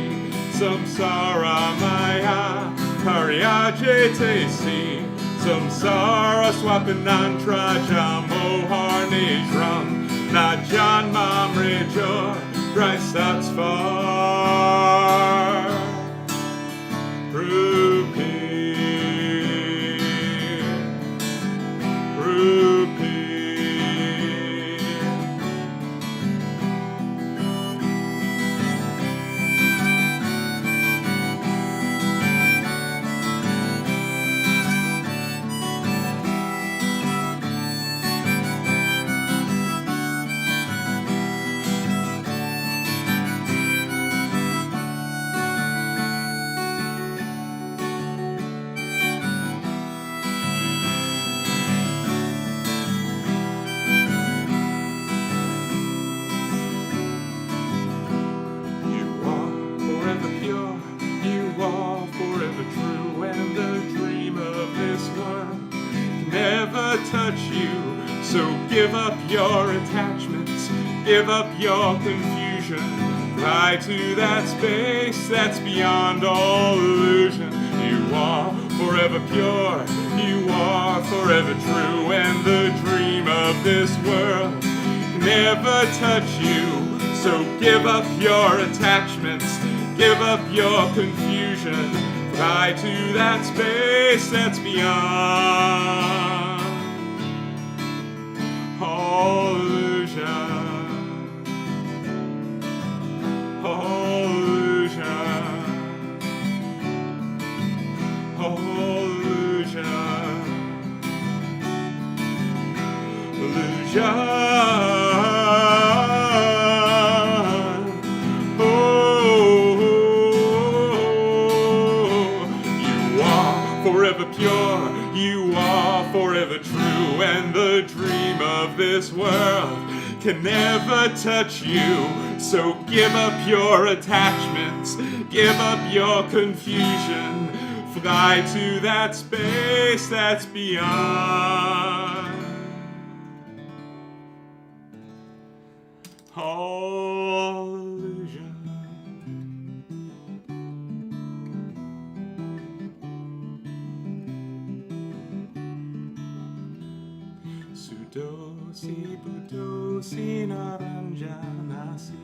Samsara Maya Paryajitesi Samsara Swapinantraja Moharnijram Najanmam Rejo Drysatsvarupi touch you, so give up your attachments, give up your confusion, fly to that space that's beyond all illusion. You are forever pure, you are forever true, and the dream of this world can never touch you, so give up your attachments, give up your confusion, fly to that space that's beyond all illusion, all illusion, all illusion, illusion. Forever pure, you are forever true, and the dream of this world can never touch you. So give up your attachments, give up your confusion, fly to that space that's beyond all illusion. Sudosi Budosi Naranjanasi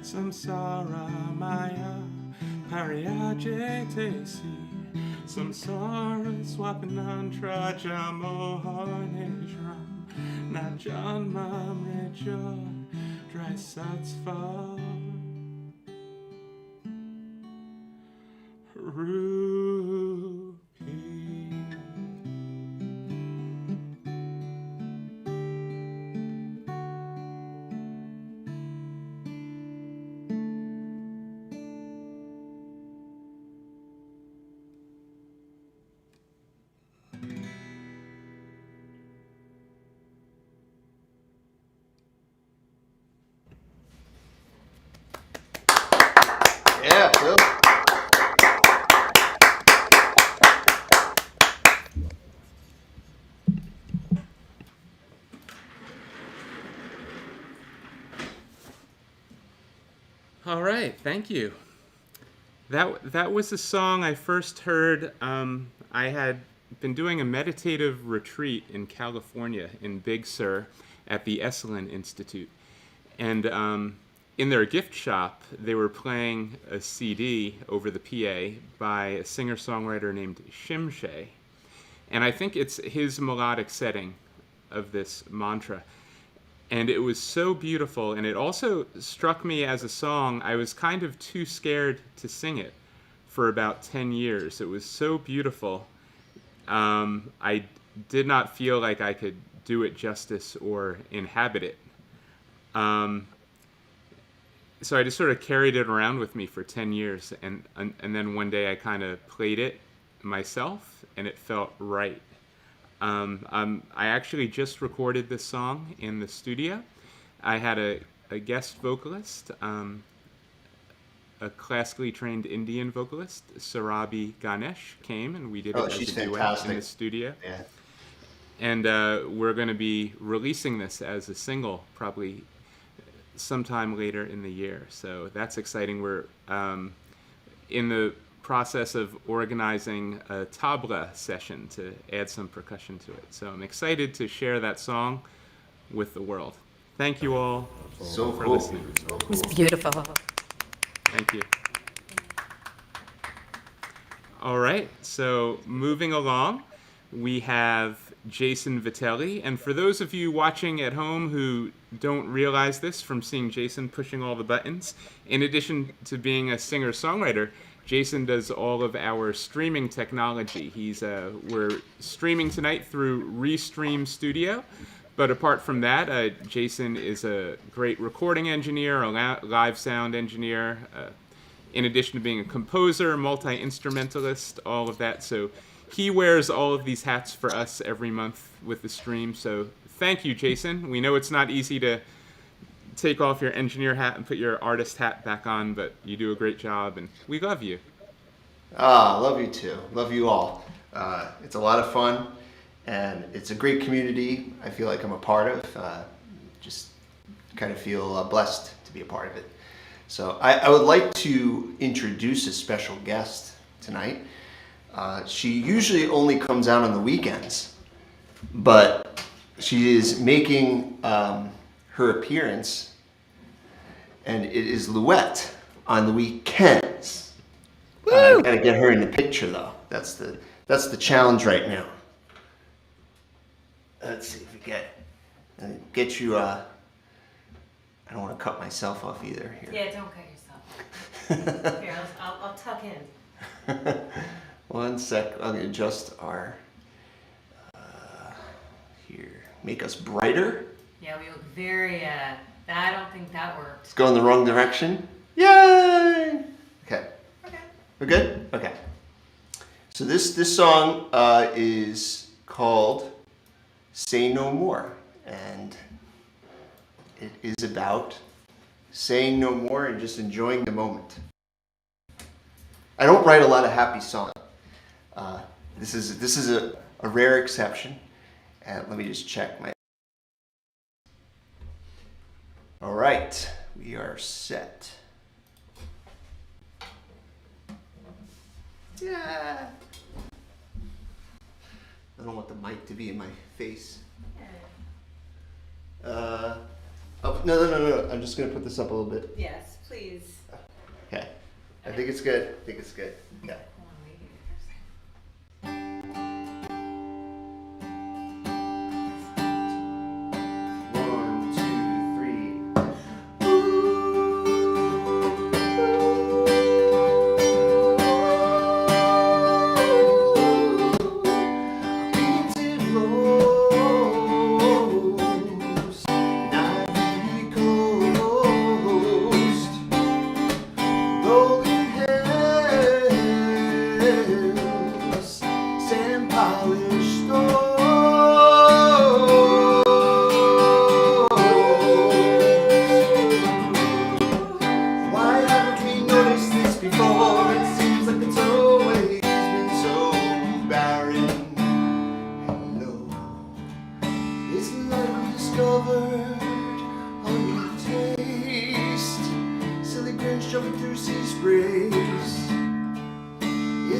Samsara Maya Paryajitesi Samsara Swapinantraja Moharnijram Najanmam Rejo Drysatsvarupi. Yeah, Phil. All right, thank you. That was a song I first heard. I had been doing a meditative retreat in California, in Big Sur, at the Esalen Institute. And in their gift shop, they were playing a CD over the PA by a singer-songwriter named Shimshay. And I think it's his melodic setting of this mantra. And it was so beautiful, and it also struck me as a song. I was kind of too scared to sing it for about 10 years. It was so beautiful. I did not feel like I could do it justice or inhabit it. So I just sort of carried it around with me for 10 years, and then one day I kind of played it myself, and it felt right. I actually just recorded this song in the studio. I had a guest vocalist, a classically trained Indian vocalist, Sarabi Ganesh, came, and we did it as she's a duet fantastic. in the studio. Yeah. And we're going to be releasing this as a single probably sometime later in the year. So that's exciting. We're in the process of organizing a tabla session to add some percussion to it. So I'm excited to share that song with the world. Thank you all So for cool. listening. It's beautiful. Thank you. All right, so moving along, we have Jason Vitelli. And for those of you watching at home who don't realize this from seeing Jason pushing all the buttons, in addition to being a singer-songwriter, Jason does all of our streaming technology. We're streaming tonight through Restream Studio, but apart from that, Jason is a great recording engineer, a live sound engineer, in addition to being a composer, multi-instrumentalist, all of that. So he wears all of these hats for us every month with the stream. So thank you, Jason. We know it's not easy to take off your engineer hat and put your artist hat back on, but you do a great job, and we love you. Love you too. Love you all. It's a lot of fun, and it's a great community I feel like I'm a part of. Just kind of feel blessed to be a part of it. So I would like to introduce a special guest tonight. She usually only comes out on the weekends, but she is making her appearance, and it is Louette on the weekends. I gotta get her in the picture though. That's the challenge right now. Let's see if we get you. I don't want to cut myself off either. Here. Yeah, don't cut yourself. Here, I'll tuck in. 1 sec. I'm gonna adjust our here. Make us brighter. Yeah, we look very, I don't think that worked. It's going the wrong direction. Yay! Okay. Okay. We're good? Okay. So this song is called Say No More, and it is about saying no more and just enjoying the moment. I don't write a lot of happy songs. This is a rare exception. And let me just check my... All right, we are set. Yeah. I don't want the mic to be in my face. Oh, no. I'm just gonna put this up a little bit. Yes, please. Okay. I think it's good. Yeah. Rolling head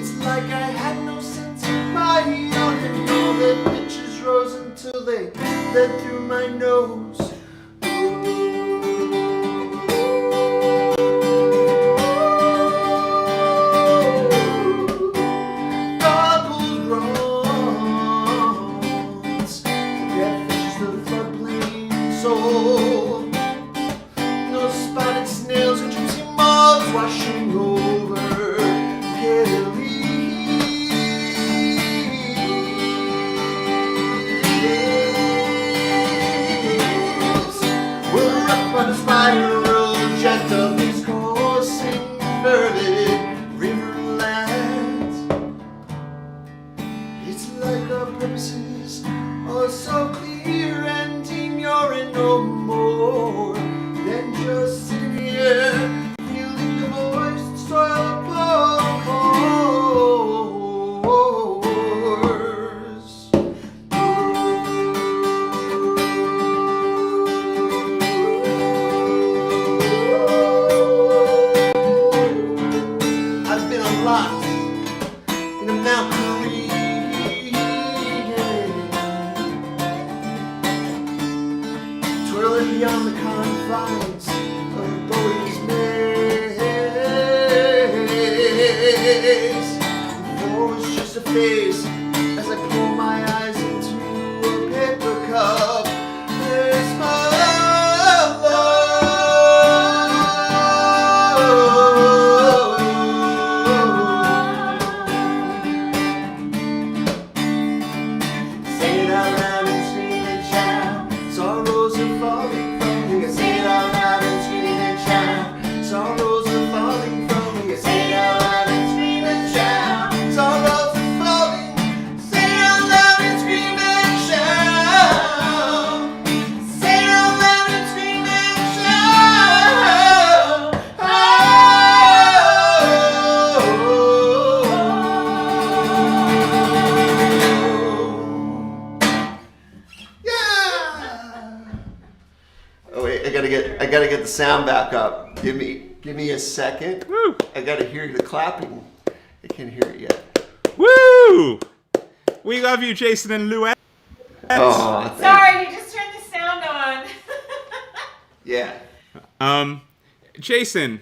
It's like I had no sense of my own, and all the pictures rose until they led through my nose. Double runs, catfish the floodplain soul. No spotted snails or gypsy moths washing over Achilles. We're up on a spiral jet of these coursing inverted riverlands. It's like our purposes are so clear, and in you're in no more than just sitting here, feeling the moist soil pores. I've been a lot in a mountain twirling beyond the confines of Bowie's maze. Before it was just a phase as I pour my eyes into a paper cup. There's my say it out loud and scream and shout. Sorrows are falling from me. Say it out loud and scream and shout. Sorrows are falling from me. Say it out loud and scream and shout. Sorrows are falling. Say it out loud and scream and shout. Say it out loud and scream and shout. Oh wait, I gotta get the sound back up. Give me a second. Woo! I gotta hear the clapping. I can't hear it yet. Woo! We love you, Jason and Louette. Oh, Sorry, you just turned the sound on. yeah. Jason,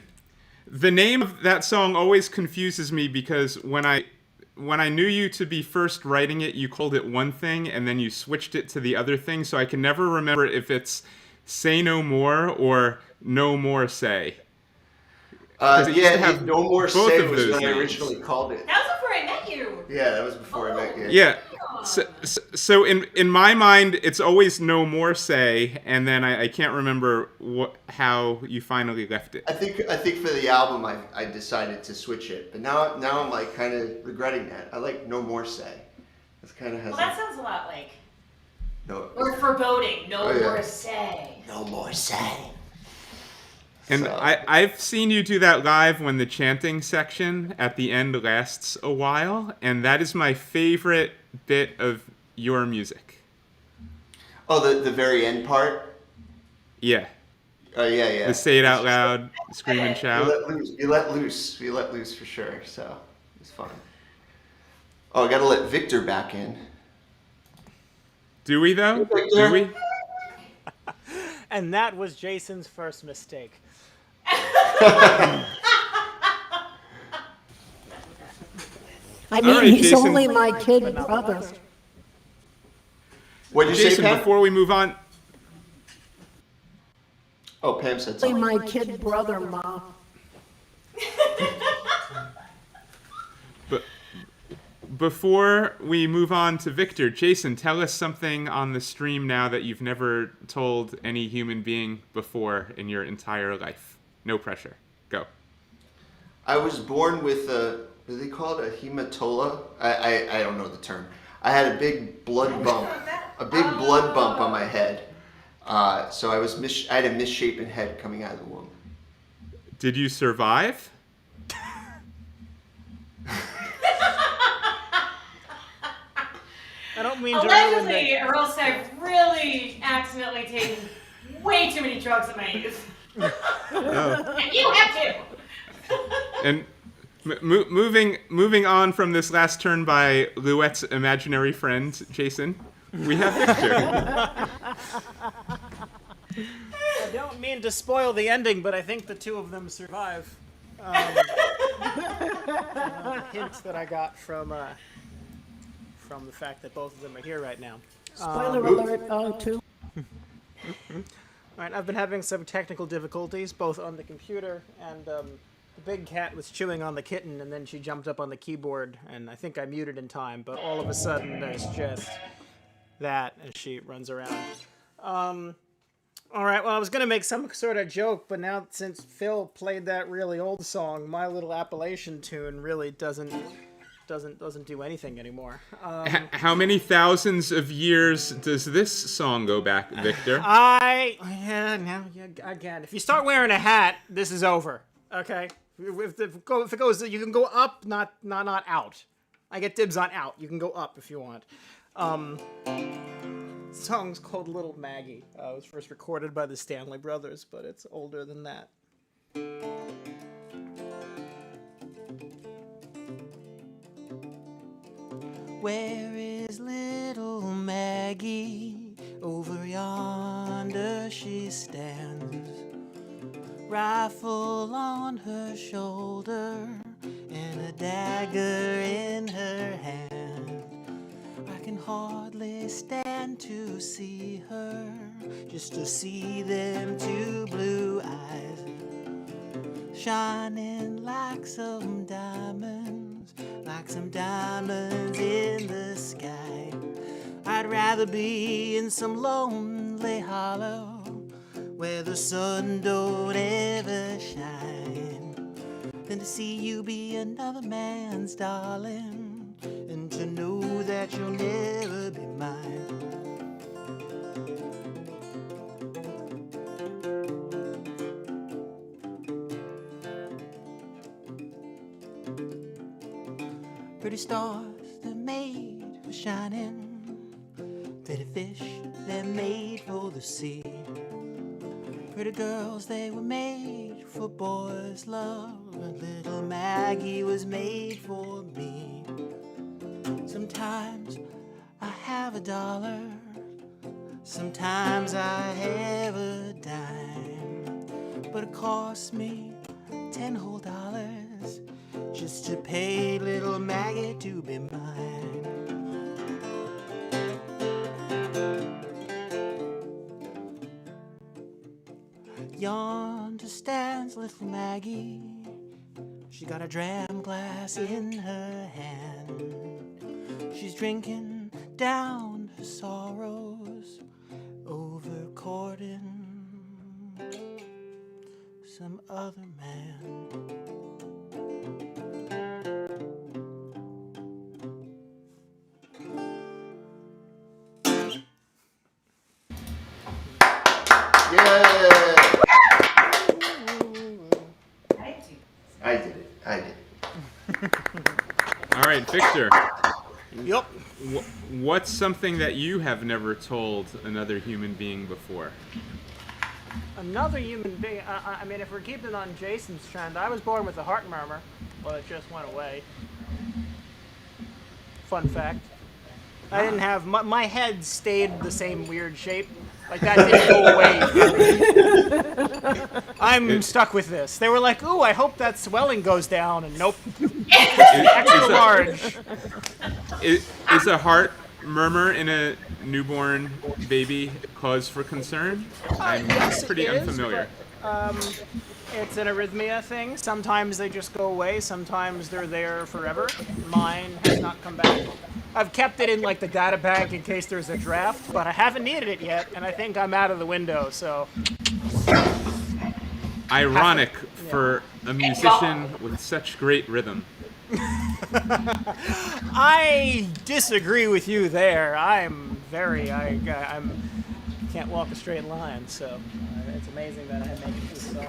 the name of that song always confuses me because when I knew you to be first writing it, you called it one thing and then you switched it to the other thing, so I can never remember if it's Say No More or No More Say. it used to have No More both Say of was those when I names. originally called it. That was before I met you. Yeah, that was before I met you. Yeah. So in my mind, it's always No More Say, and then I can't remember how you finally left it. I think for the album I decided to switch it, but now I'm like kind of regretting that. I like No More Say. It's kind of has Well, that sounds a lot like. no. Or foreboding. No Oh, yeah. more say. No More Say. And So- I've seen you do that live when the chanting section at the end lasts a while, and that is my favorite bit of your music. Oh, the very end part. Yeah. Oh yeah. The say it out loud, scream and shout. You let loose for sure. So it's fun. Oh, I gotta let Victor back in. Do we though? Victor. Do we? And that was Jason's first mistake. I mean, right, he's Jason. only my kid brother. What did you say, Jason, Pam? before we move on, Oh, Pam said Only something. my kid brother, Ma. but before we move on to Victor, Jason, tell us something on the stream now that you've never told any human being before in your entire life. No pressure. Go. I was born with a, what do they call it, a hematola? I don't know the term. I had a big blood bump, on my head. So I had a misshapen head coming out of the womb. Did you survive? I don't mean to ruin Allegedly, the... or else I've really accidentally taken way too many drugs in my youth. Oh. And you have too. And Moving on from this last turn by Louette's imaginary friend, Jason, we have Victor. I don't mean to spoil the ending, but I think the two of them survive. Hint that I got from the fact that both of them are here right now. Spoiler alert, too. All right, I've been having some technical difficulties, both on the computer and the big cat was chewing on the kitten, and then she jumped up on the keyboard, and I think I muted in time, but all of a sudden there's just that as she runs around. All right, well, I was going to make some sort of joke, but now since Phil played that really old song, My Little Appalachian Tune really doesn't do anything anymore. How many thousands of years does this song go back, Victor? Again, if you start wearing a hat, this is over. Okay, if it goes, you can go up, not out. I get dibs on out. You can go up if you want. The song's called Little Maggie. It was first recorded by the Stanley Brothers, but it's older than that. Where is little Maggie? Over yonder she stands, rifle on her shoulder and a dagger in her hand. I can hardly stand to see her, just to see them two blue eyes shining like some diamonds in the sky. I'd rather be in some lonely hollow where the sun don't ever shine than to see you be another man's darling and to know that you'll never be mine. Pretty stars, they're made for shining. Pretty fish, they're made for the sea. Pretty girls, they were made for boys' love. And little Maggie was made for me. Sometimes I have $1. Sometimes I have a dime. But it costs me $10 whole just to pay little Maggie to be mine. Yonder stands little Maggie. She got a dram glass in her hand. She's drinking down her sorrows over courting some other man. I did it. All right, Victor. Yup. What's something that you have never told another human being before? Another human being. I mean, if we're keeping on Jason's trend, I was born with a heart murmur, but it just went away. Fun fact. I didn't have my head stayed the same weird shape. Like that didn't go away. I'm stuck with this. They were like, "Ooh, I hope that swelling goes down," and nope. Extra large. Is a heart murmur in a newborn baby cause for concern? I'm Yes, pretty it is, unfamiliar. but, it's an arrhythmia thing. Sometimes they just go away. Sometimes they're there forever. Mine has not come back. I've kept it in like the data bank in case there's a draft, but I haven't needed it yet, and I think I'm out of the window. So Ironic for a musician with such great rhythm. I disagree with you there. I'm can't walk a straight line, so it's amazing that I make it this song.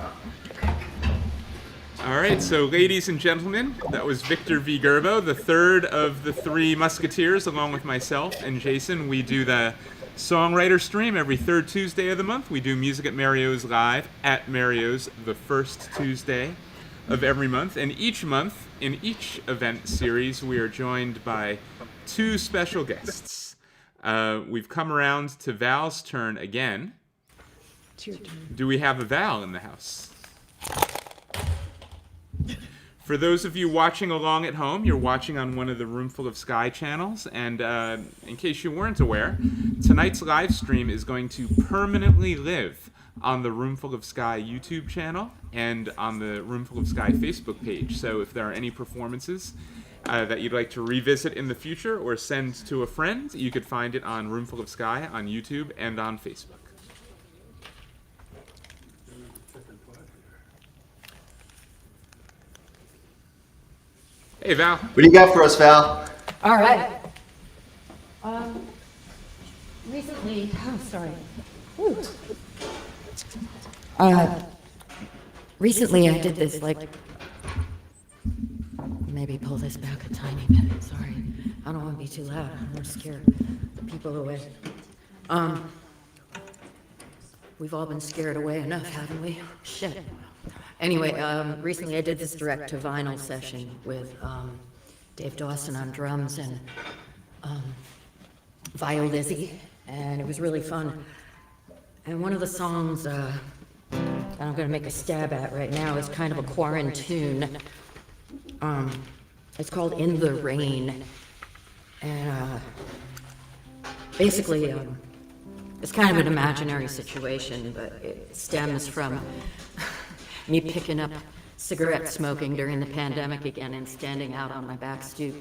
All right, so ladies and gentlemen, that was Victor V. Gurbo, the third of the three Musketeers, along with myself and Jason. We do the Songwriter Stream every third Tuesday of the month. We do Music at Mario's live at Mario's the first Tuesday of every month. And each month, in each event series, we are joined by two special guests. We've come around to Val's turn again. It's your turn. Do we have a Val in the house? For those of you watching along at home, you're watching on one of the Roomful of Sky channels, and in case you weren't aware, tonight's live stream is going to permanently live on the Roomful of Sky YouTube channel and on the Roomful of Sky Facebook page. So if there are any performances that you'd like to revisit in the future or send to a friend, you could find it on Roomful of Sky on YouTube and on Facebook. Hey, Val. What do you got for us, Val? All right. Recently, recently I did this, like, maybe pull this back a tiny bit. Sorry. I don't want to be too loud. I don't want to scare the people away. We've all been scared away enough, haven't we? Shit. Anyway, recently I did this direct-to-vinyl session with Dave Dawson on drums and Vio Lizzie, and it was really fun. And one of the songs that I'm going to make a stab at right now is kind of a quarantine. It's called In the Rain, and basically it's kind of an imaginary situation, but it stems from me picking up cigarette smoking during the pandemic again and standing out on my back stoop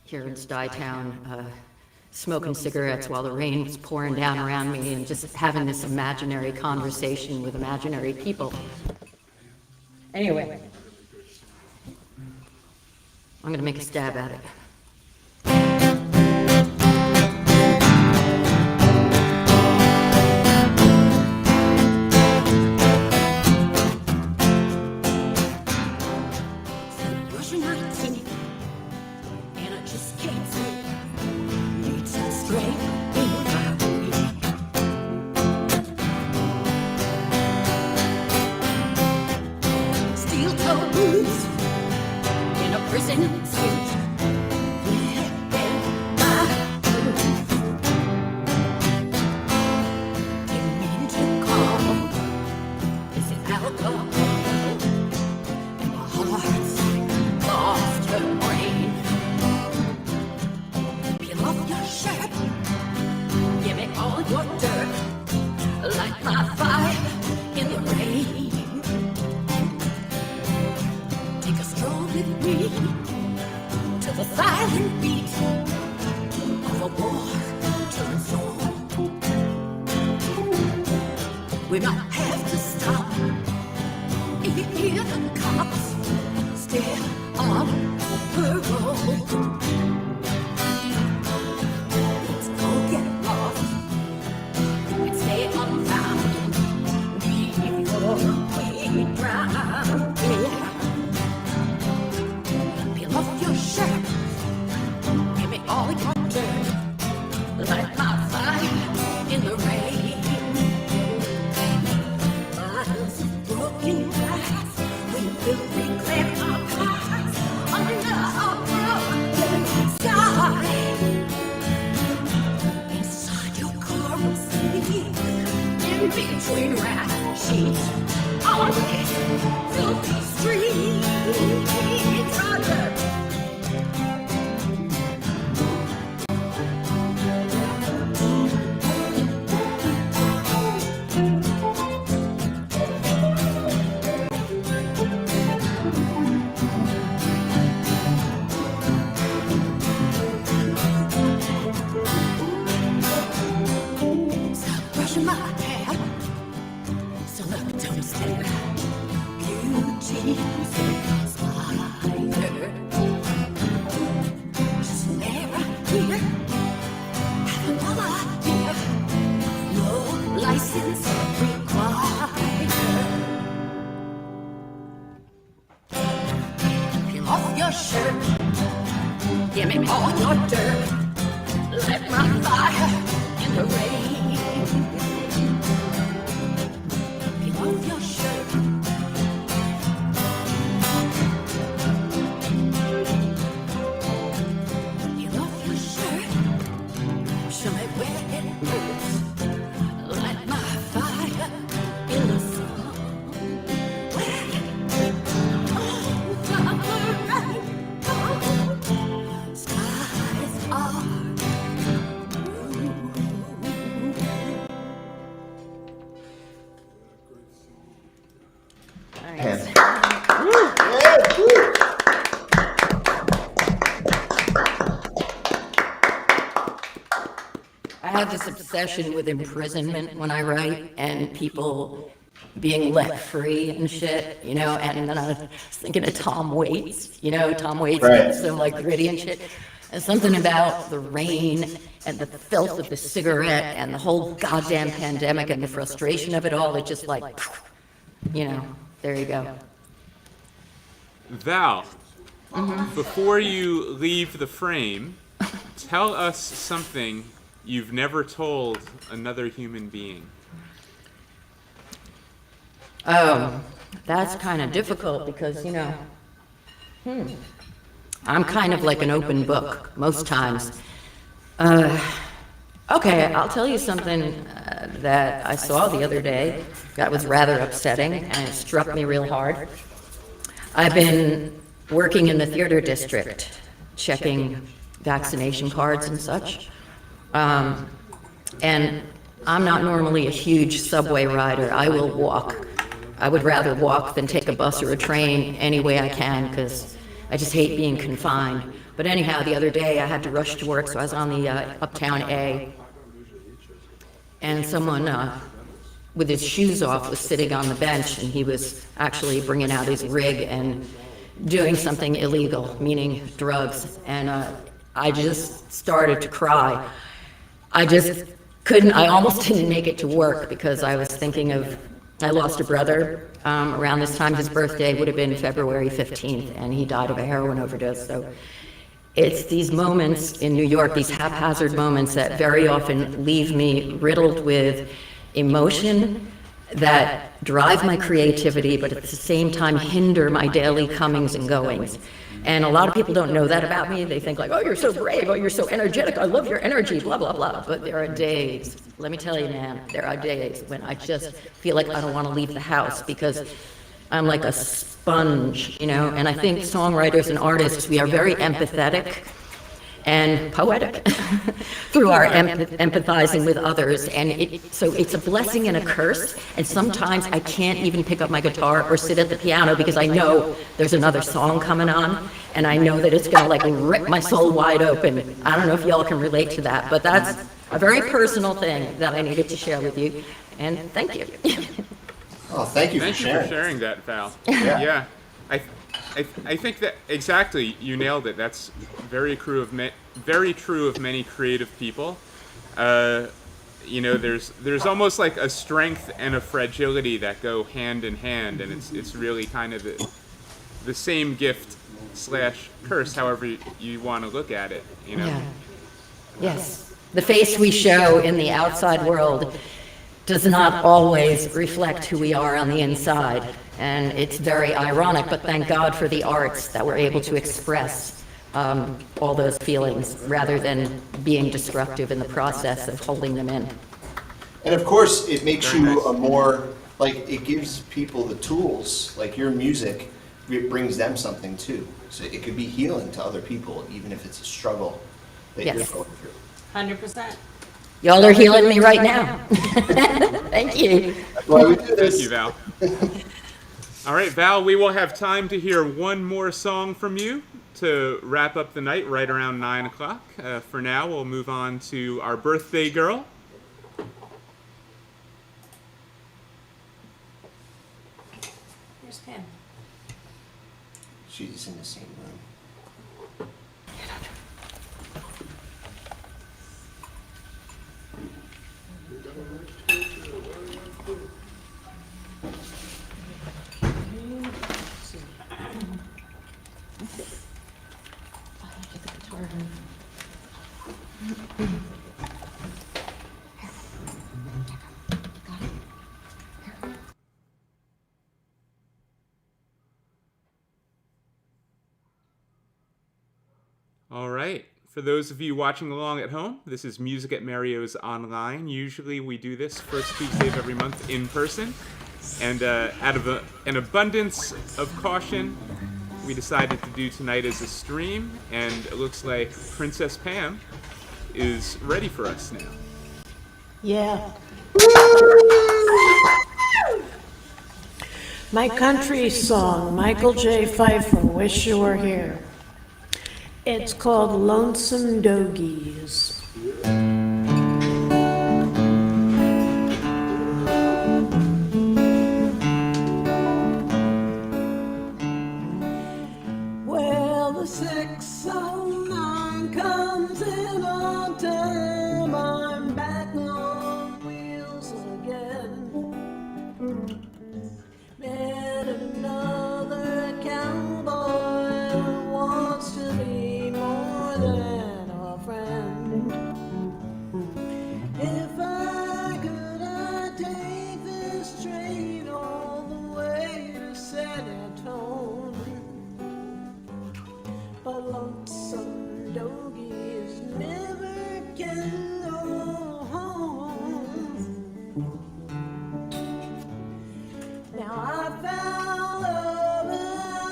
here in Stuytown, smoking cigarettes while the rain was pouring down around me and just having this imaginary conversation with imaginary people. Anyway, I'm gonna make a stab at it. have this obsession with imprisonment when I write and people being let free and shit, you know, and then I was thinking of Tom Waits, you know, Tom Waits Right. so like gritty and shit. And something about the rain and the filth of the cigarette and the whole goddamn pandemic and the frustration of it all, it just like, you know, there you go. Val, before you leave the frame, tell us something you've never told another human being. That's kind of difficult because, you know, I'm kind of like an open book most times. Okay, I'll tell you something that I saw the other day that was rather upsetting and it struck me real hard. I've been working in the theater district, checking vaccination cards and such. And I'm not normally a huge subway rider. I will walk. I would rather walk than take a bus or a train any way I can because I just hate being confined. But anyhow, the other day I had to rush to work, so I was on the Uptown A. And someone with his shoes off was sitting on the bench, and he was actually bringing out his rig and doing something illegal, meaning drugs. And I just started to cry. I just couldn't, I almost didn't make it to work because I was thinking of, I lost a brother around this time. His birthday would have been February 15th, and he died of a heroin overdose. So it's these moments in New York, these haphazard moments that very often leave me riddled with emotion that drive my creativity, but at the same time hinder my daily comings and goings. And a lot of people don't know that about me. They think like, oh, you're so brave, oh, you're so energetic, I love your energy, blah, blah, blah. But there are days, let me tell you, man, there are days when I just feel like I don't want to leave the house because I'm like a sponge, you know? And I think songwriters and artists, we are very empathetic and poetic through our empathizing with others. And so it's a blessing and a curse. And sometimes I can't even pick up my guitar or sit at the piano because I know there's another song coming on. And I know that it's gonna like rip my soul wide open. I don't know if y'all can relate to that, but that's a very personal thing that I needed to share with you. And thank you. Oh, thank you Thank for you sharing. for sharing that, Val. Yeah. I think that exactly, you nailed it. That's very true of many creative people. You know, there's almost like a strength and a fragility that go hand in hand, and it's really kind of the same gift / curse, however you want to look at it. You know. Yeah. Yes. The face we show in the outside world does not always reflect who we are on the inside. And it's very ironic, but thank God for the arts that we're able to express all those feelings rather than being destructive in the process of holding them in. And of course, it makes you a more, like, it gives people the tools, like your music, it brings them something too. So it could be healing to other people, even if it's a struggle that Yes. you're going through. 100%. Y'all are healing me right now. Thank you. That's why we do Thank this. you, Val. All right, Val, we will have time to hear one more song from you to wrap up the night right around 9 o'clock. For now, we'll move on to our birthday girl. Here's Pam. She's in the same room. All right. For those of you watching along at home, this is Music at Mario's Online. Usually we do this first Tuesday of every month in person. And out of an abundance of caution, we decided to do tonight as a stream. And it looks like Princess Pam is ready for us now. Yeah. My country song, Michael J. Pfeiffer, Wish You Were Here. It's called Lonesome Dogies. song 9 comes in on time. I'm back on wheels again. Met another cowboy who wants to be more than a friend. If I could, I'd take this train all the way to San Antonio. But lonesome doggies never can go home. Now I found love and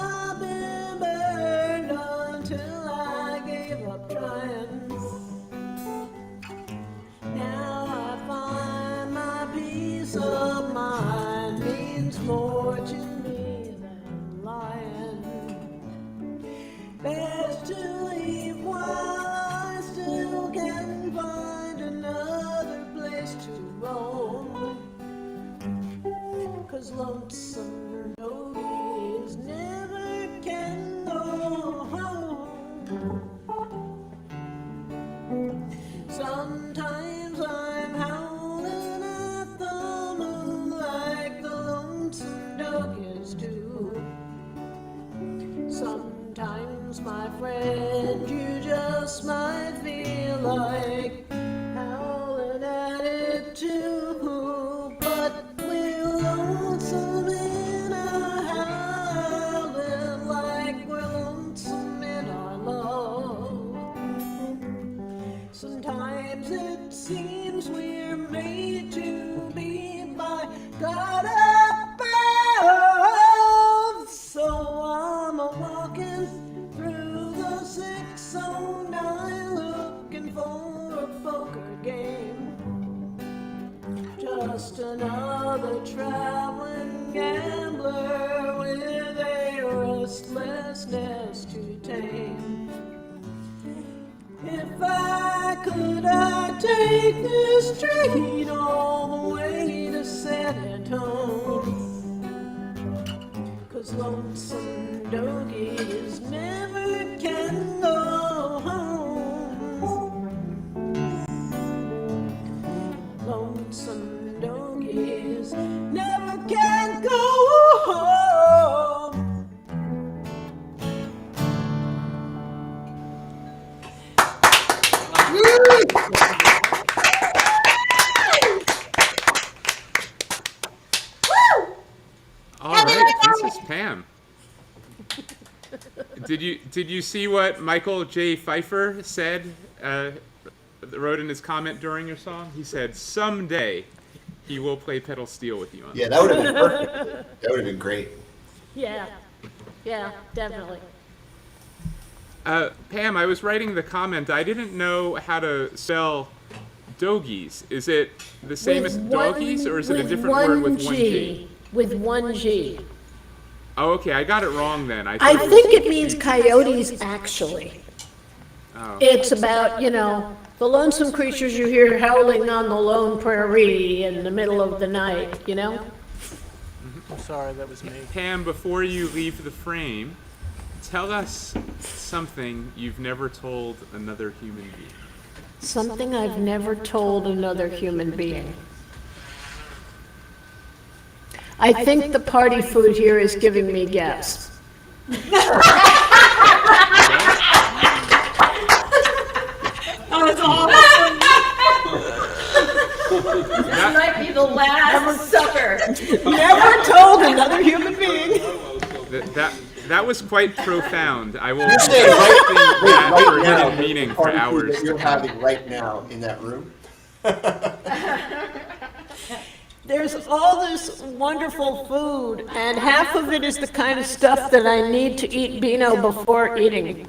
I've been burned until I gave up trying. Now I find my peace of mind means more to me than lying. Best to leave while I still can find another place to roam. 'Cause lonesome doggies never can go home. Sometimes I'm howling at the moon like the lonesome doggies do. Sometimes, my friend, you just might feel like howling at it too. But we're lonesome in our howling like we're lonesome in our love. Sometimes it seems we're made to be by God above. So I'm a-walking through the 609 looking for a poker game. Just another traveling gambler with a restlessness to tame. If I could, I'd take this train all the way to San Antonio. 'Cause lonesome doggies never can go home. Lonesome doggies never can go home. All right, Princess Pam. Did you see what Michael J. Pfeiffer said? Wrote in his comment during your song. He said, "Someday he will play pedal steel with you on." Yeah, that would have been perfect. That would have been great. Yeah, definitely. Pam, I was writing the comment. I didn't know how to spell doggies. Is it the same as doggies, or is it a different word with one G? With one G. Oh, okay. I got it wrong then. I think it means coyotes, actually. Oh. It's about, the lonesome creatures you hear howling on the lone prairie in the middle of the night, I'm sorry, that was me. Pam, before you leave the frame, tell us something you've never told another human being. Something I've never told another human being. I think the party food here is giving me gas. That's awesome. This might be the last supper. Never told another human being. That was quite profound. I will You're keep saying that right for now, hidden meaning the for party food hours. that you're having right now in that room. There's all this wonderful food, and half of it is the kind of stuff that I need to eat Beano before eating.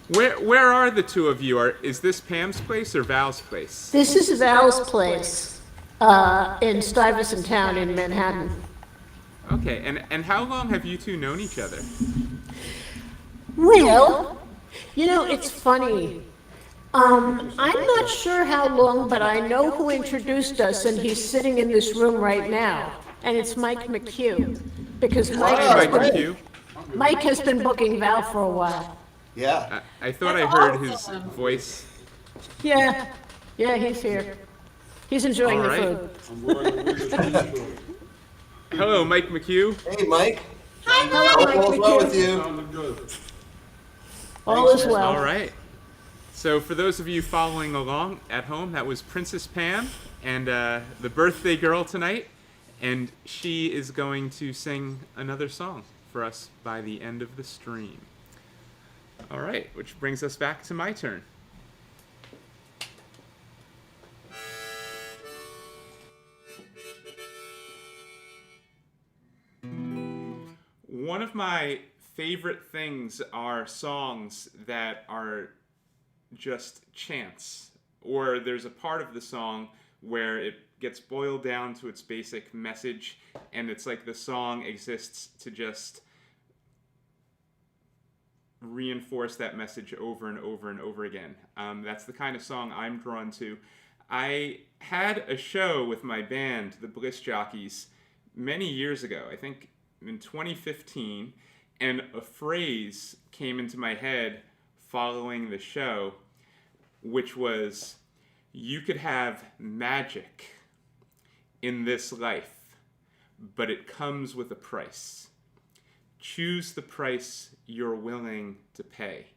Where are the two of you? Is this Pam's place or Val's place? This is Val's place in Stuyvesant Town in Manhattan. Okay, and how long have you two known each other? Well, it's funny. I'm not sure how long, but I know who introduced us, and he's sitting in this room right now. And it's Mike McHugh, because Mike Hi, Mike McHugh. Mike has been booking Val for a while. Yeah. I thought I heard his voice. Yeah, he's here. He's enjoying All the right. food. Hello, Mike McHugh. Hey, Mike. Hello, Mike All's well with McHugh. you. All is well. All right. So for those of you following along at home, that was Princess Pam and the birthday girl tonight. And she is going to sing another song for us by the end of the stream. All right, which brings us back to my turn. One of my favorite things are songs that are just chants, or there's a part of the song where it gets boiled down to its basic message, and it's like the song exists to just reinforce that message over and over and over again. That's the kind of song I'm drawn to. I had a show with my band, the Bliss Jockeys, many years ago, I think in 2015, and a phrase came into my head following the show, which was, "You could have magic in this life, but it comes with a price. Choose the price you're willing to pay."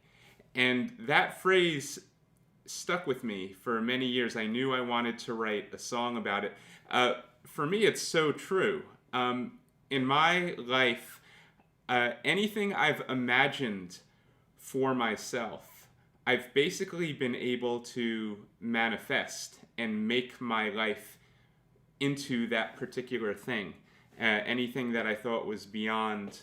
And that phrase stuck with me for many years. I knew I wanted to write a song about it. For me, it's so true. In my life, anything I've imagined for myself, I've basically been able to manifest and make my life into that particular thing. Anything that I thought was beyond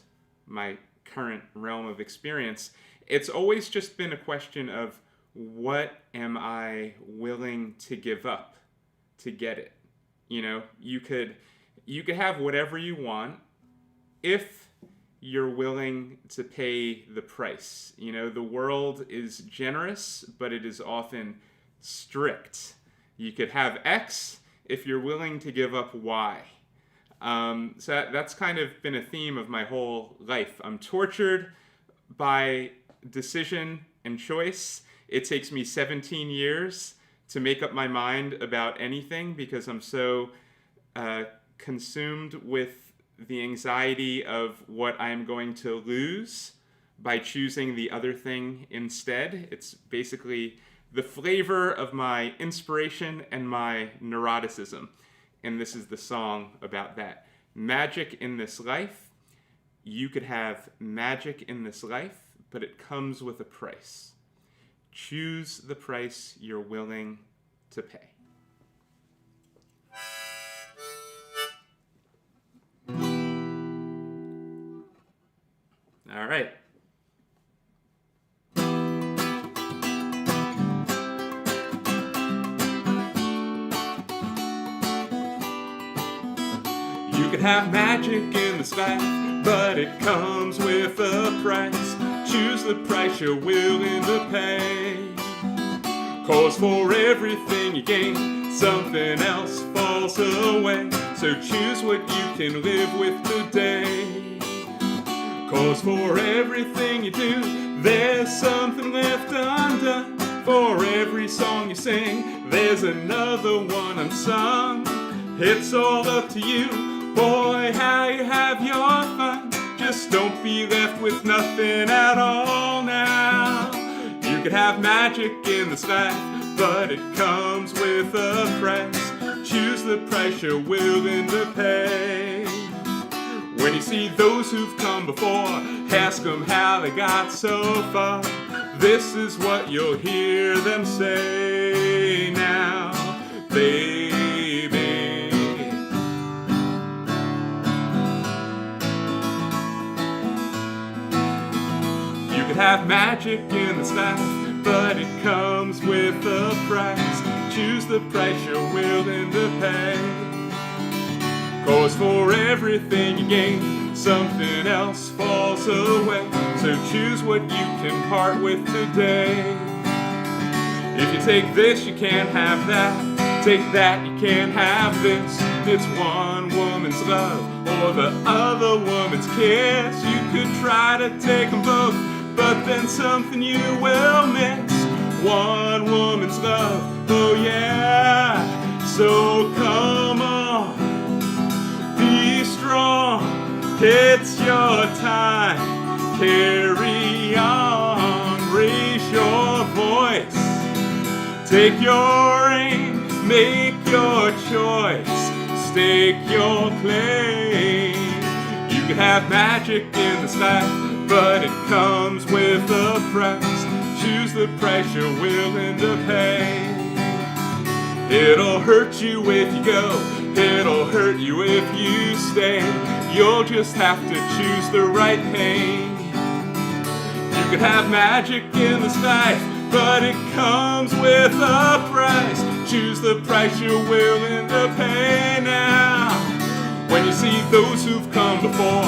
my current realm of experience, it's always just been a question of, what am I willing to give up to get it? You know, you could have whatever you want if you're willing to pay the price. You know, the world is generous, but it is often strict. You could have X if you're willing to give up Y. So that's kind of been a theme of my whole life. I'm tortured by decision and choice. It takes me 17 years to make up my mind about anything because I'm so consumed with the anxiety of what I'm going to lose by choosing the other thing instead. It's basically the flavor of my inspiration and my neuroticism. And this is the song about that. Magic in this life. You could have magic in this life, but it comes with a price. Choose the price you're willing to pay. All right. You can have magic in this life, but it comes with a price. Choose the price you're willing to pay. 'Cause for everything you gain, something else falls away. So choose what you can live with today. 'Cause for everything you do, there's something left undone. For every song you sing, there's another one unsung. It's all up to you, boy, how you have your fun. Just don't be left with nothing at all now. You could have magic in this life, but it comes with a price. Choose the price you're willing to pay. When you see those who've come before, ask them how they got so far. This is what you'll hear them say now, baby. You could have magic in this life, but it comes with a price. Choose the price you're willing to pay. 'Cause for everything you gain, something else falls away. So choose what you can part with today. If you take this, you can't have that. Take that, you can't have this. It's one woman's love or the other woman's kiss. You could try to take them both, but then something you will miss. One woman's love, oh yeah. So come on, be strong, it's your time. Carry on, raise your voice. Take your aim, make your choice, stake your claim. You can have magic in this life, but it comes with a price. Choose the price you're willing to pay. It'll hurt you if you go, it'll hurt you if you stay. You'll just have to choose the right pain. You can have magic in this life, but it comes with a price. Choose the price you're willing to pay now. When you see those who've come before,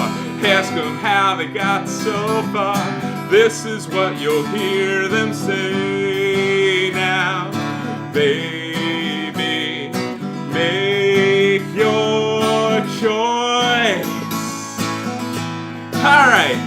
ask them how they got so far. This is what you'll hear them say now. Baby, make your choice. All right.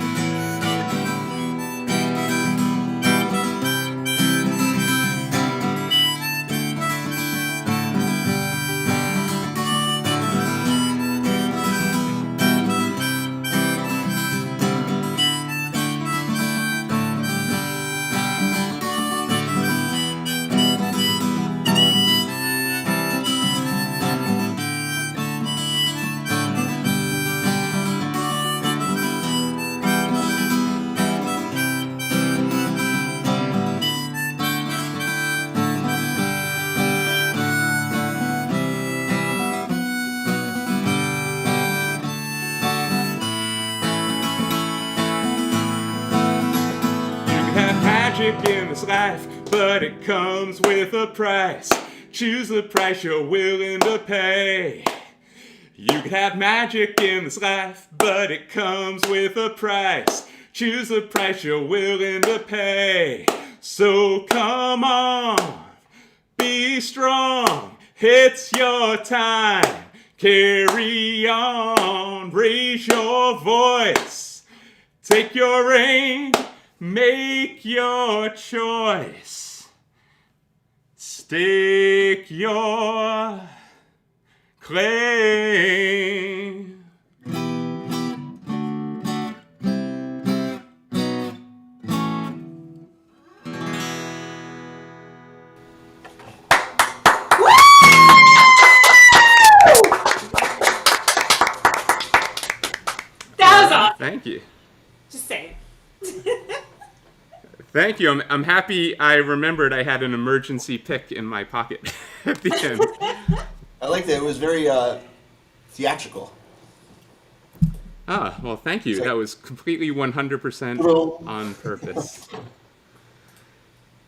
In this life, but it comes with a price. Choose the price you're willing to pay. You can have magic in this life, but it comes with a price. Choose the price you're willing to pay. So come on, be strong, it's your time. Carry on, raise your voice. Take your aim, make your choice. Stake your claim. That was awesome. Thank you. Just saying. Thank you. I'm happy I remembered I had an emergency pick in my pocket at the end. I like that. It was very theatrical. Ah, well, thank you. That was completely 100% on purpose.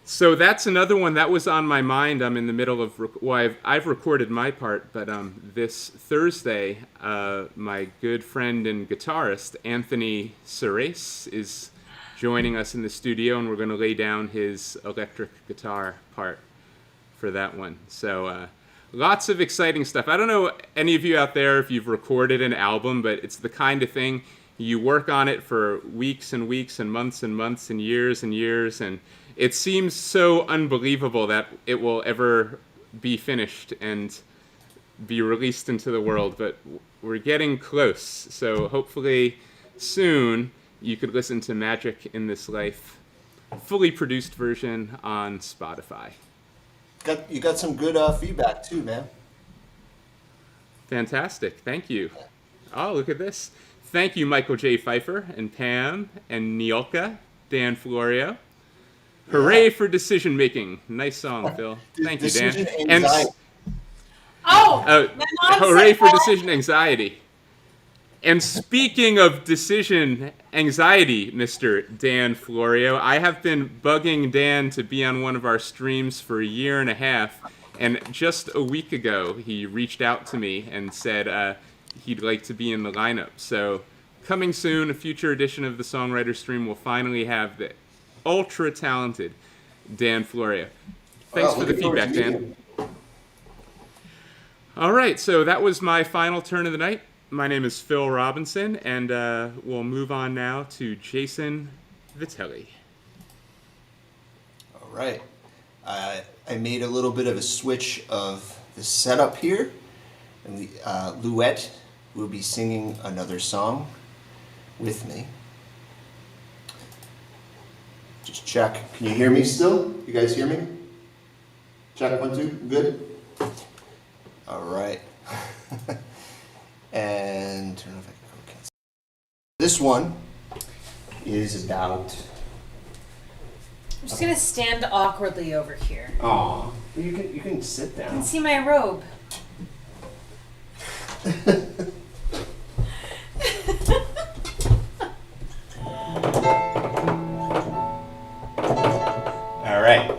So that's another one that was on my mind. I'm in the middle of, I've recorded my part, but this Thursday, my good friend and guitarist, Anthony Surace, is joining us in the studio, and we're going to lay down his electric guitar part for that one. So lots of exciting stuff. I don't know any of you out there if you've recorded an album, but it's the kind of thing you work on it for weeks and weeks and months and years, and it seems so unbelievable that it will ever be finished and be released into the world, but we're getting close. So hopefully soon you could listen to Magic in This Life, fully produced version on Spotify. You got some good feedback too, man. Fantastic. Thank you. Oh, look at this. Thank you, Michael J. Pfeiffer and Pam and Niolka, Dan Florio. Hooray for decision making. Nice song, Phil. Thank you, Dan. And hooray for decision anxiety. And speaking of decision anxiety, Mr. Dan Florio, I have been bugging Dan to be on one of our streams for a year and a half, and just a week ago he reached out to me and said he'd like to be in the lineup. So coming soon, a future edition of the Songwriter Stream will finally have the ultra talented Dan Florio. Thanks for the feedback, Dan. All right, so that was my final turn of the night. My name is Phil Robinson, and we'll move on now to Jason Vitelli. All right. I made a little bit of a switch of the setup here. And Louette will be singing another song with me. Just check. Can you hear me still? You guys hear me? Check, 1, 2. Good? All right. And I don't know if I can go cancel. This one is about... I'm just gonna stand awkwardly over here. Aw, you can sit You can down. see my robe. All right.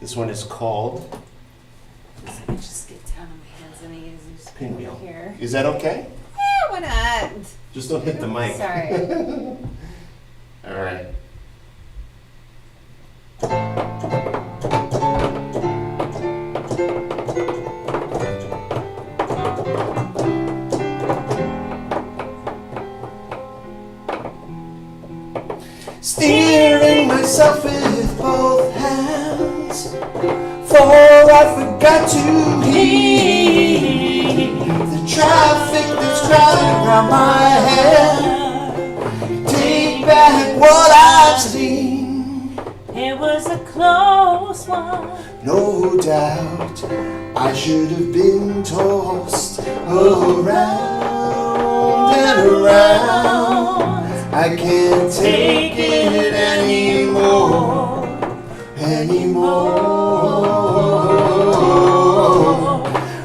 This one is called I can just get down on my hands and knees and just Pinwheel. over here. Is that okay? Yeah, why not? Just don't hit the mic. Sorry. All right. Steering myself with both hands, for I forgot to heed the traffic that's crowding around my head. Take back what I've seen. It was a close one. No doubt I should have been tossed around and around. I can't take it anymore,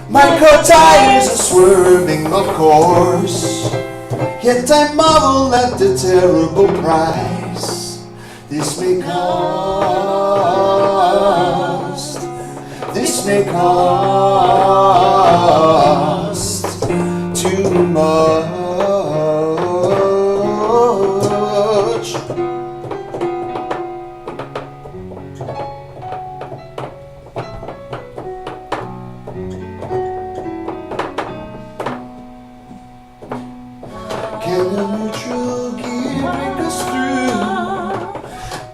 My car tires are swerving, of course, yet I marvel at the terrible price this may cost. This may cost too much. Can the neutral gear break us through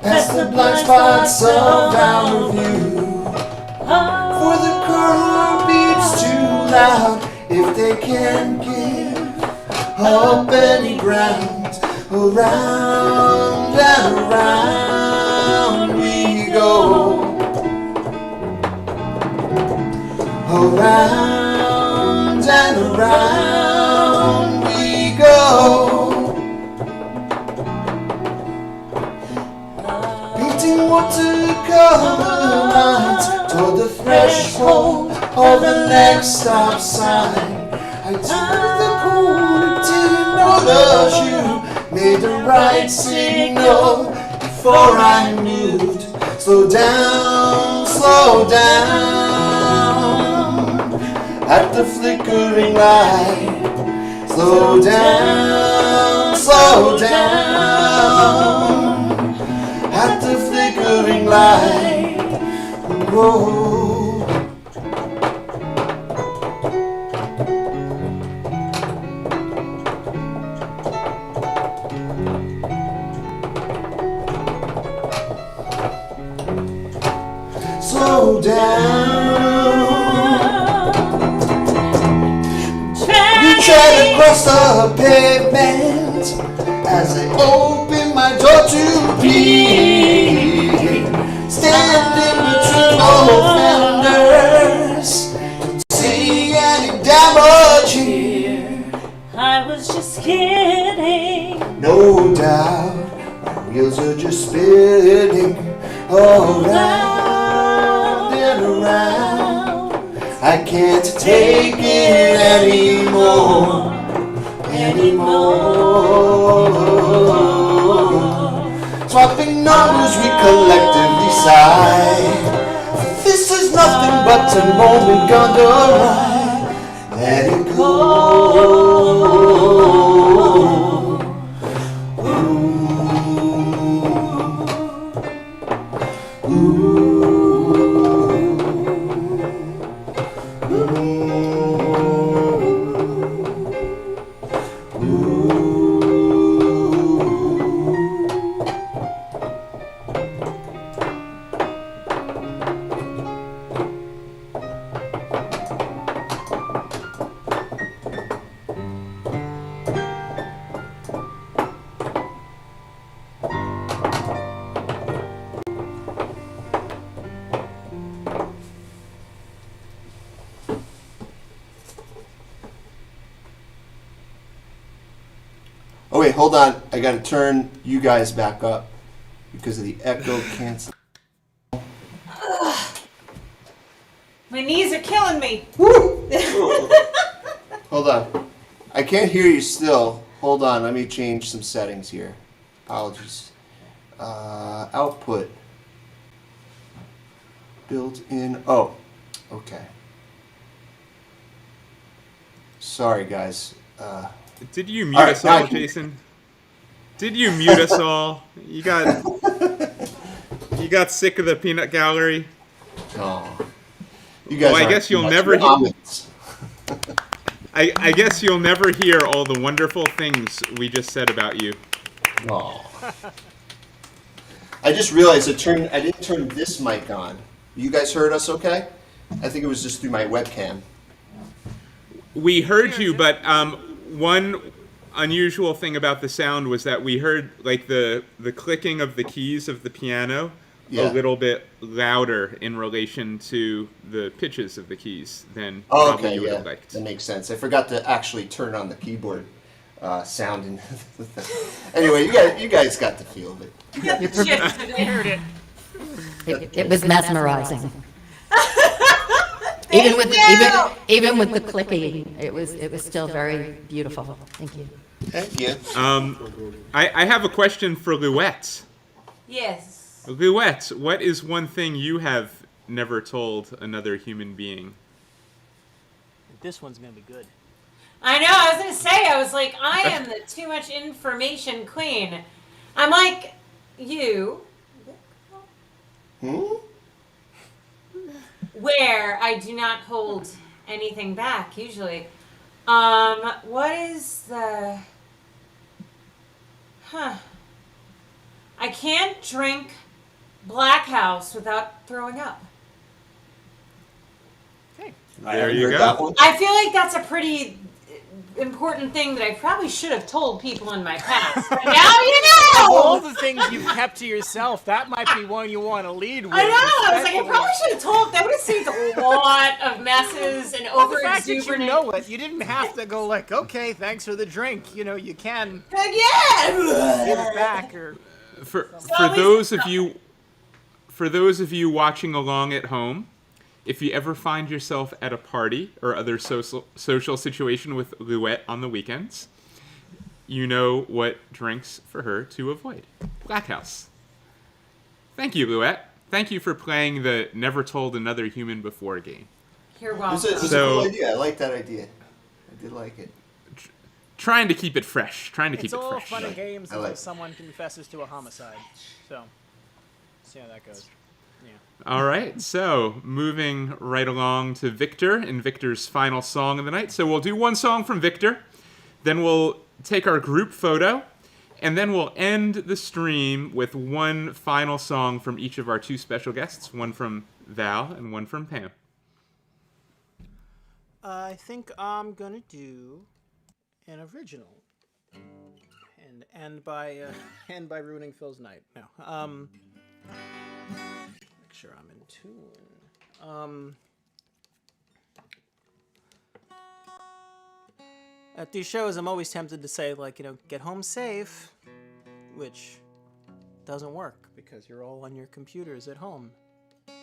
past the blind spots of our view? For the current beats too loud if they can give up any ground. Around and around we go. Around and around we go. Painting watercolor lines toward the threshold of the next stop sign. I turned the corner, didn't notice you made the right signal before I moved. Slow down, slow down at the flickering light. Slow down, slow down at the flickering light. Whoa. Slow down. You tread across the pavement as I open my door to peek. Standing between both fenders, don't see any damage here. I was just kidding. No doubt, my wheels are just spinning around and around. I can't take it anymore. Swapping numbers we collectively sigh. This is nothing but a moment gone awry. Let it go. Ooh. Ooh. Oh wait, hold on. I gotta turn you guys back up because of the echo cancel. My knees are killing me. Hold on. I can't hear you still. Hold on. Let me change some settings here. Apologies. Output. Built in. Oh, okay. Sorry, guys. Did you mute All right, us now I all, can- Jason? Did you mute us all? You got sick of the peanut gallery? Oh. You guys Well, I aren't guess you'll much never hear. comments. I guess you'll never hear all the wonderful things we just said about you. Oh. I just realized I didn't turn this mic on. You guys heard us okay? I think it was just through my webcam. We heard you, but one unusual thing about the sound was that we heard like the clicking of the keys of the piano a little bit louder in relation to the pitches of the keys than probably you would have liked. That makes sense. I forgot to actually turn on the keyboard sound. And anyway, you guys got the feel of it. I heard it. It was mesmerizing. Even with the clicking, it was still very beautiful. Thank you. Thank you. I have a question for Louette. Yes. Louette, what is one thing you have never told another human being? This one's gonna be good. I know, I was going to say, I was like, I am the too much information queen. I'm like you. Where I do not hold anything back, usually. What is the... I can't drink Black House without throwing up. There you go. I feel like that's a pretty important thing that I probably should have told people in my past. But now you Of know! all the things you've kept to yourself, that might be one you want to lead with. I know! I was like, I especially- probably should have told. That would have saved a lot of messes and Well, the fact that you over-exuberant. know it, you didn't have to go like, okay, thanks for the drink. You know, you can Like, yeah! give it back or... For always those of you watching along at home, if you ever find yourself at a party or other social situation with Louette on the weekends, you know what drinks for her to avoid. Black House. Thank you, Louette. Thank you for playing the Never Told Another Human Before game. You're It welcome. was a cool idea. I like that idea. I did like it. Trying to keep it fresh. It's all fun and games I until like- someone confesses to a homicide. So, see how that goes. Yeah. All right, so moving right along to Victor and Victor's final song of the night. So we'll do one song from Victor, then we'll take our group photo, and then we'll end the stream with one final song from each of our two special guests, one from Val and one from Pam. I think I'm gonna do an original, and end by ruining Phil's night. No, make sure I'm in tune. At these shows, I'm always tempted to say, like, you know, get home safe, which doesn't work because you're all on your computers at home. There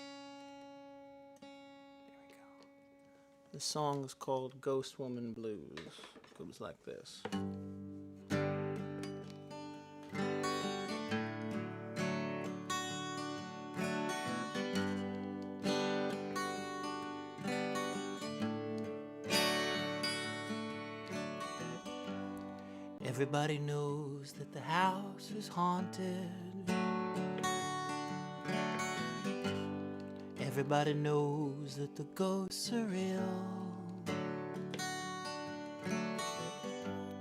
we go. The song is called Ghost Woman Blues. It goes like this. Everybody knows that the house is haunted. Everybody knows that the ghosts are real.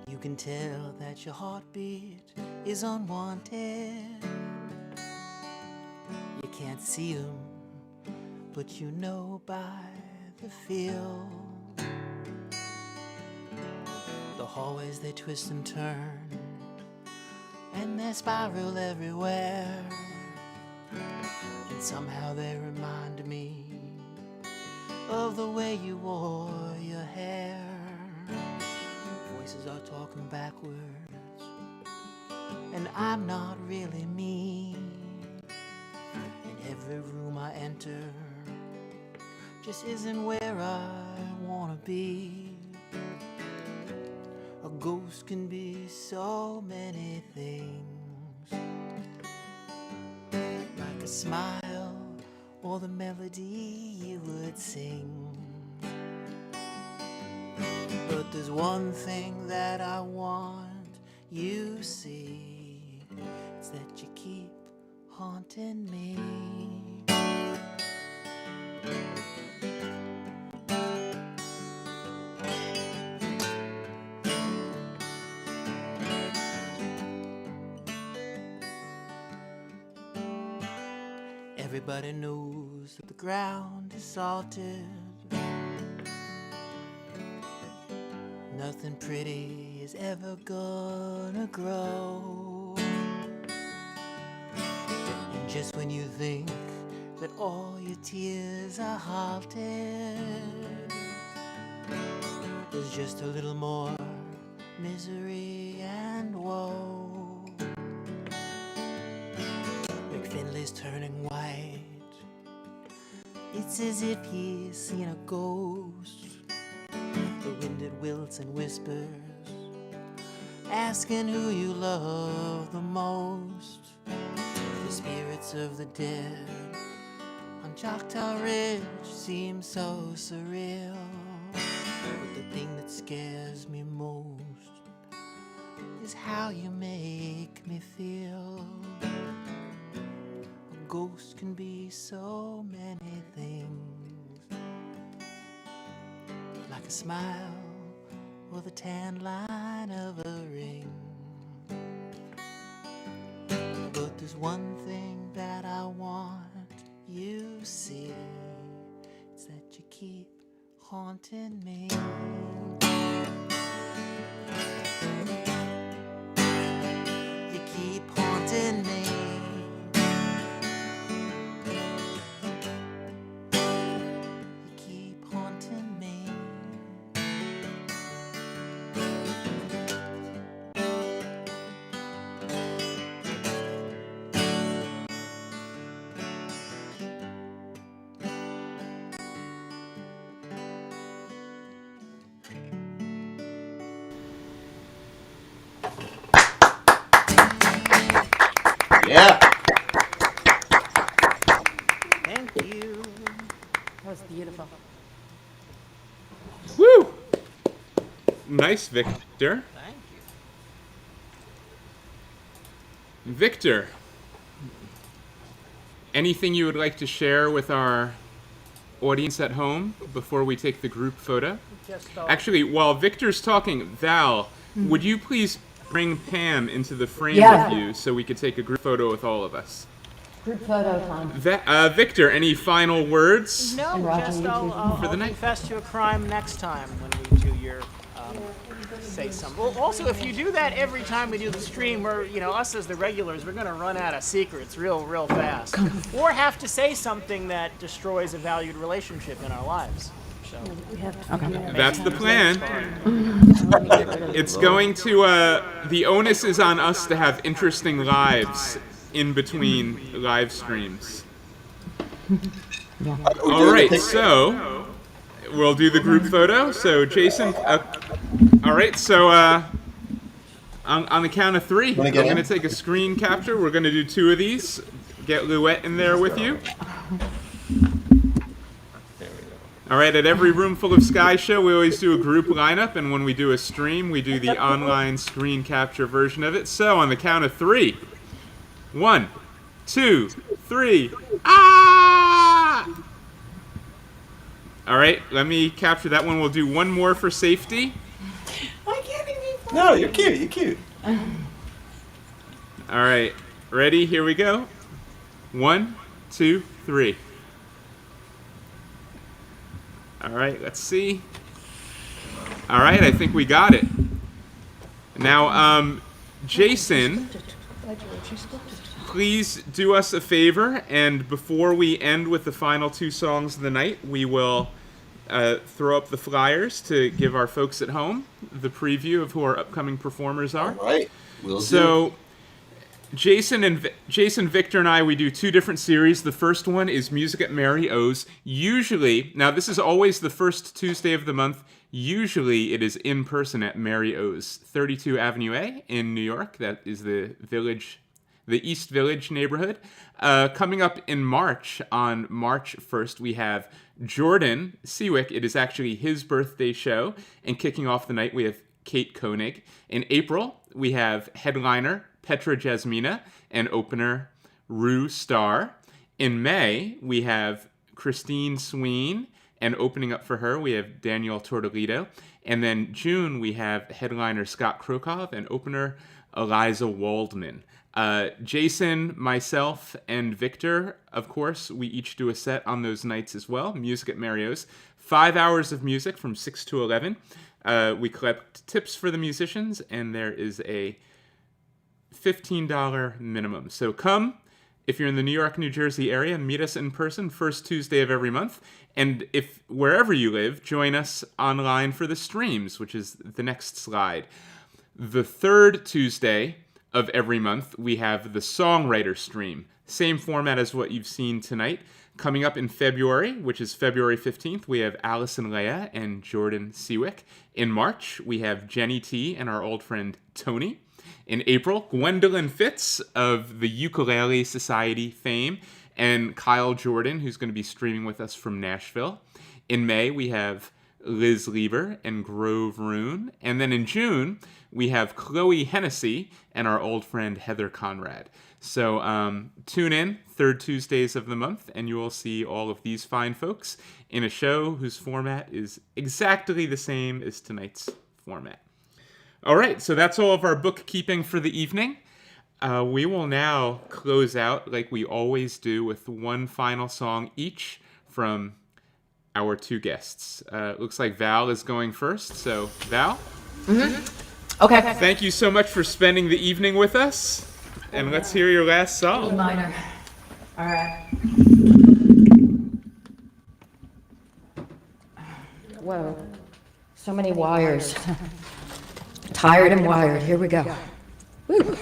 You can tell that your heartbeat is unwanted. You can't see them, but you know by the feel. The hallways, they twist and turn, and they spiral everywhere. And somehow they remind me of the way you wore your hair. Voices are talking backwards, and I'm not really me. In every room I enter just isn't where I wanna be. A ghost can be so many things, like a smile or the melody you would sing. But there's one thing that I want you see, it's that you keep haunting me. Everybody knows that the ground is salted. Nothing pretty is ever gonna grow. And just when you think that all your tears are halted, there's just a little more misery and woe. McFinley's turning white. It's as if he's seen a ghost. The wind it wilts and whispers, asking who you love the most. The spirits of the dead on Choctaw Ridge seem so surreal. But the thing that scares me most is how you make me feel. A ghost can be so many things, like a smile or the tan line of a ring. But there's one thing that I want you see, it's that you keep haunting me. You keep haunting me. You keep haunting me. Yeah. Thank you. That was beautiful. Woo! Nice, Victor. Thank you. Victor, anything you would like to share with our audience at home before we take the group photo? Just Actually, while Victor's talking, Val, would you please bring Pam into the frame Yeah. with you so we could take a group photo with all of us? Group photo time. Victor, any final words? no, And Roger, just you I'll For the night. confess to a crime next time when we do your say something. Well, also, if you do that every time we do the stream, we're, us as the regulars, we're going to run out of secrets real fast. Or have to say something that destroys a valued relationship in our lives. So That's the plan. It's going to, the onus is on us to have interesting lives in between live streams. All right, so we'll do the group photo. So Jason, all right, so on the count of three, we're get going to in? take a screen capture. We're going to do 2 of these. Get Louette in there with you. All right, at every Roomful of Sky show, we always do a group lineup, and when we do a stream, we do the online screen capture version of it. So on the count of 3, 1, 2, 3, ah! All right, let me capture that one. We'll do one more for safety. Why can't he be No, you're cute. You're cute. All right, ready? Here we go. 1, 2, 3. All right, let's see. All right, I think we got it. Now, Jason, please do us a favor, and before we end with the final 2 songs of the night, we will throw up the flyers to give our folks at home the preview of who our upcoming performers are. All right. We'll So, Jason, Victor, and I, we do two different series. The first one is Music at Mary O's. Usually, now this is always the first Tuesday of the month. Usually it is in person at Mary O's, 32 Avenue A in New York. That is the East Village neighborhood. Coming up in March, on March 1st, we have Jordan Seawick. It is actually his birthday show. And kicking off the night, we have Kate Koenig. In April, we have headliner Petra Jasmina and opener Rue Starr. In May, we have Christine Sween, and opening up for her, we have Daniel Tortolito. And then June, we have headliner Scott Krokov and opener Eliza Waldman. Jason, myself, and Victor, of course, we each do a set on those nights as well. Music at Mary O's. 5 hours of music from 6 to 11. We collect tips for the musicians, and there is a $15 minimum. So come, if you're in the New York, New Jersey area, meet us in person first Tuesday of every month. And if wherever you live, join us online for the streams, which is the next slide. The third Tuesday of every month, we have the songwriter stream. Same format as what you've seen tonight. Coming up in February, which is February 15th, we have Allison Leah and Jordan Seawick. In March, we have Jenny T and our old friend Tony. In April, Gwendolyn Fitz of the Ukulele Society fame, and Kyle Jordan, who's going to be streaming with us from Nashville. In May, we have Liz Lieber and Grove Rune. And then in June, we have Chloe Hennessy and our old friend Heather Conrad. So tune in, third Tuesdays of the month, and you will see all of these fine folks in a show whose format is exactly the same as tonight's format. All right, so that's all of our bookkeeping for the evening. We will now close out like we always do with one final song each from our two guests. Looks like Val is going first, so Val? Mm-hmm. Okay. Thank you so much for spending the evening with us, and let's hear your last song. E minor. All right. Whoa, so many wires. Tired and wired. Here we go. Woo.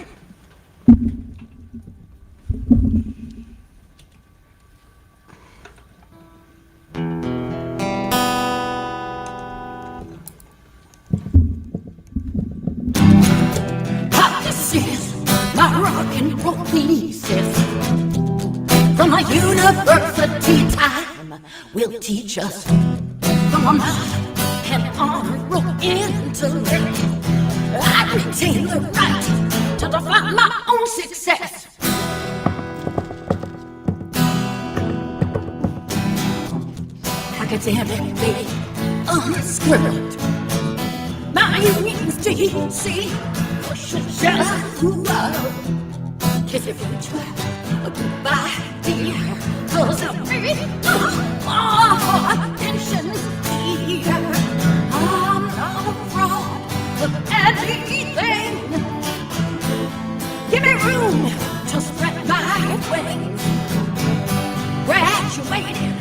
This is my rock and roll thesis. From a university time will teach us from an honorable intellect. I retain the right to define my own success. Academically unscripted, my wings to see. Kiss your future goodbye, dear. Cause I'll be attention here. I'm not a fraud of anything. Give me room to spread my wings. Graduated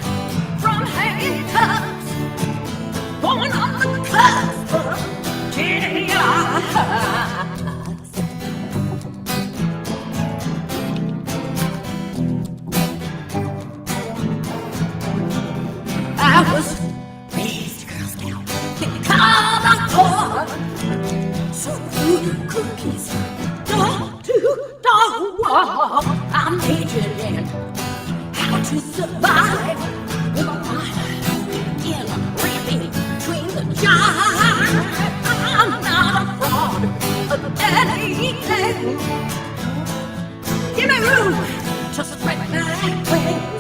from handcuffs, born on the cusp of genius. I was raised Girl Scout, become a whore. So food cookies, door to door. I majored in how to survive with a minor in reading between the jars. I'm not a fraud of anything. Give me room to spread my wings.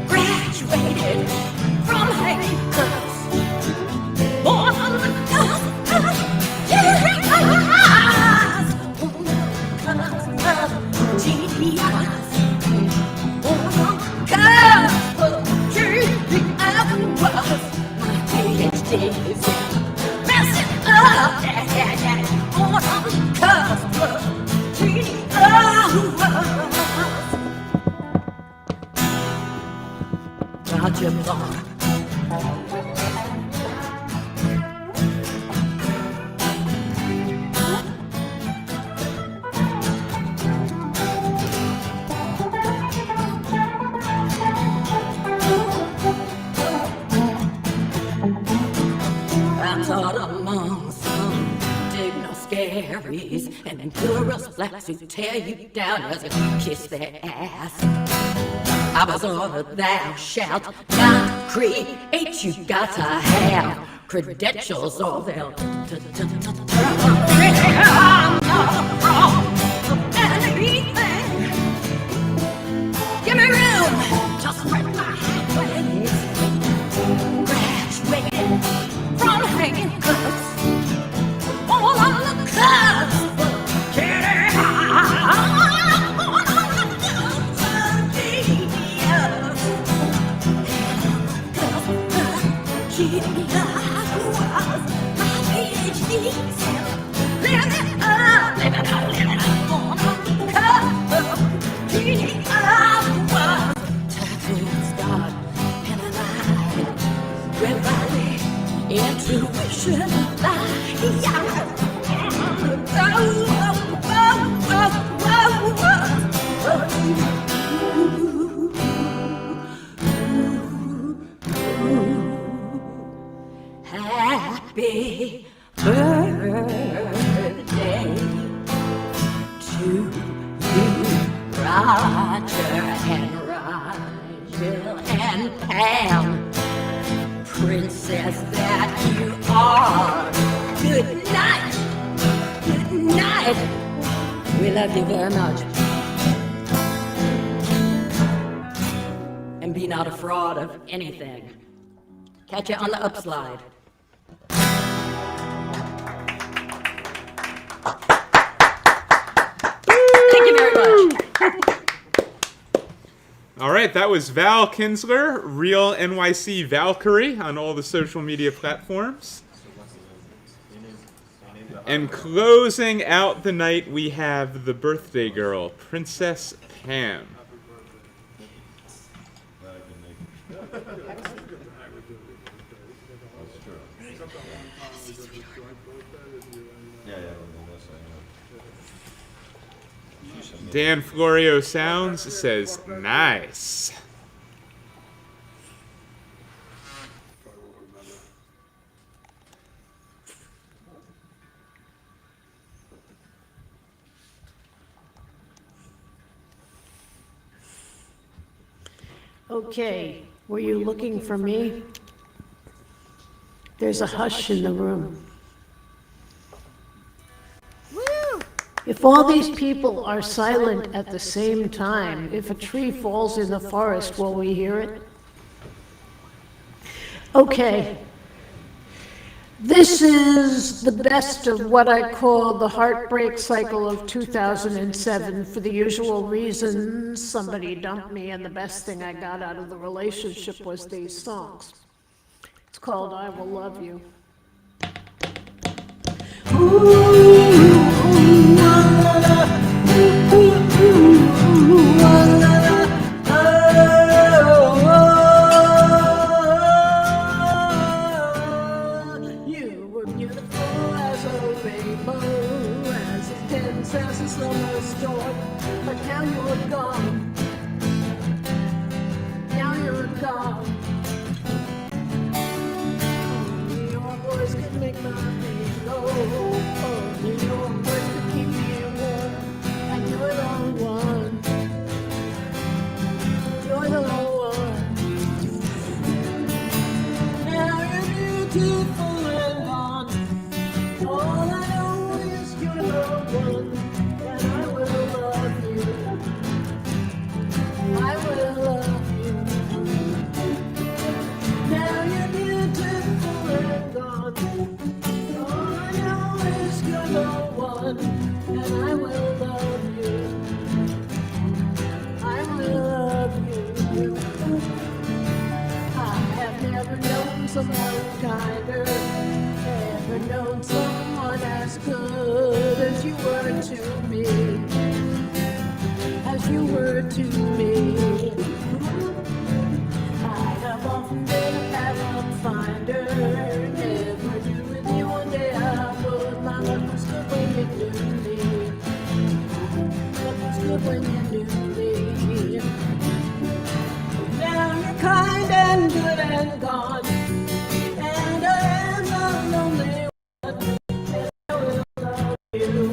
Graduated from handcuffs, born on the cusp of genius. On the cusp of genius. On the cusp of genius. My PhD is messing up. On the cusp of genius. Roger Moore. berries and girls flaps who tear you down as you kiss their ass. I was ordered, thou shalt not create, you gotta have credentials or they'll give me room, just spread my wings. Graduated from hanging cuffs, all on the cusp of getting intuition happy birthday to you, Roger and Rigel and Pam, princess that you are. Good night, good night. We love you very much. And be not a fraud of anything. Catch you on the upslide. Thank you very much. All right, that was Val Kinzler, Real NYC Valkyrie on all the social media platforms. And closing out the night, we have the birthday girl, Princess Pam. Dan Florio Sounds says, nice. Okay, were you looking for me? There's a hush in the room. If all these people are silent at the same time, if a tree falls in the forest, will we hear it? Okay. This is the best of what I call the heartbreak cycle of 2007 for the usual reasons. Somebody dumped me, and the best thing I got out of the relationship was these songs. It's called I Will Love You. You were beautiful as a rainbow, as intense as a summer storm, but now you're gone. Now you're gone. Your voice can make my pain go. Only your voice can keep me warm, and you're the one. You're the one. Now you're beautiful and gone. All I know is you're the one, and I will love you. I will love you. Now you're beautiful and gone. All I know is you're the one, and I will love you. I will love you. I have never known someone kinder, never known someone as good as you were to me, as you were to me. I have often been a pattern finder, never knew with you one day I would. My love was good when you knew me. Love was good when you knew me. Now you're kind and good and gone, and I am the lonely one, and I will love you.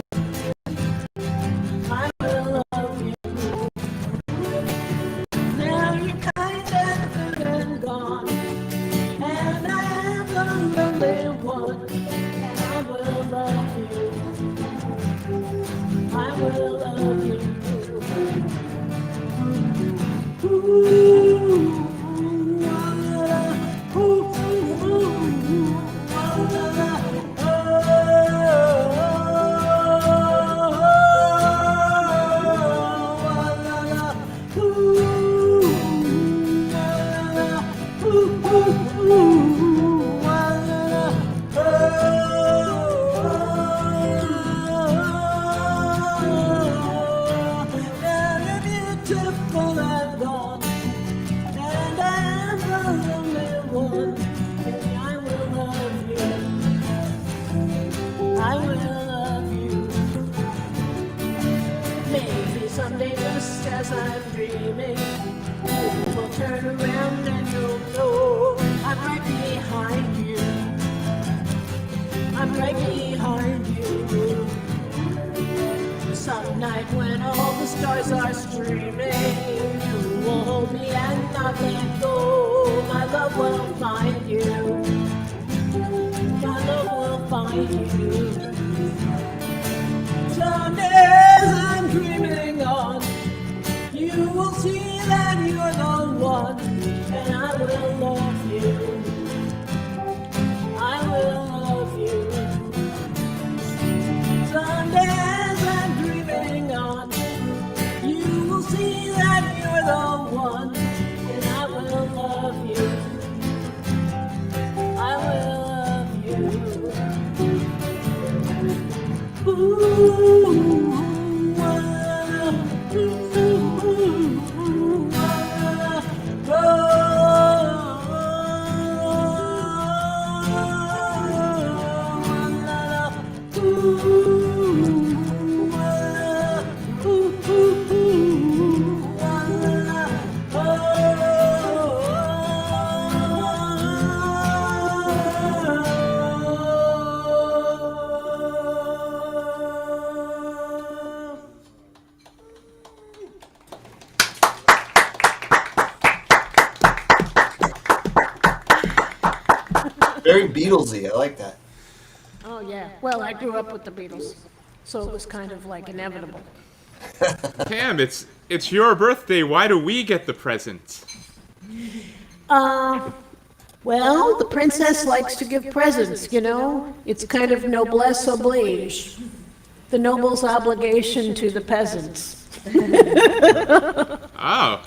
Someday, just as I'm dreaming, you will turn around and you'll know I'm right behind you. I'm right behind you. Some night when all the stars are streaming, you will hold me and not let go. My love will find you. My love will find you. Some days I'm dreaming on. You will see that you're the one, and I will love you. I will love you. Some days I'm dreaming on. You will see that you're the one, and I will love you. I will love you. Ooh. Very Beatlesy. I like that. Oh, yeah. Well, I grew up with the Beatles, so it was kind of like inevitable. Pam, it's your birthday. Why do we get the present? Well, the princess likes to give presents, you know? It's kind of noblesse oblige. The noble's obligation to the peasants. Oh.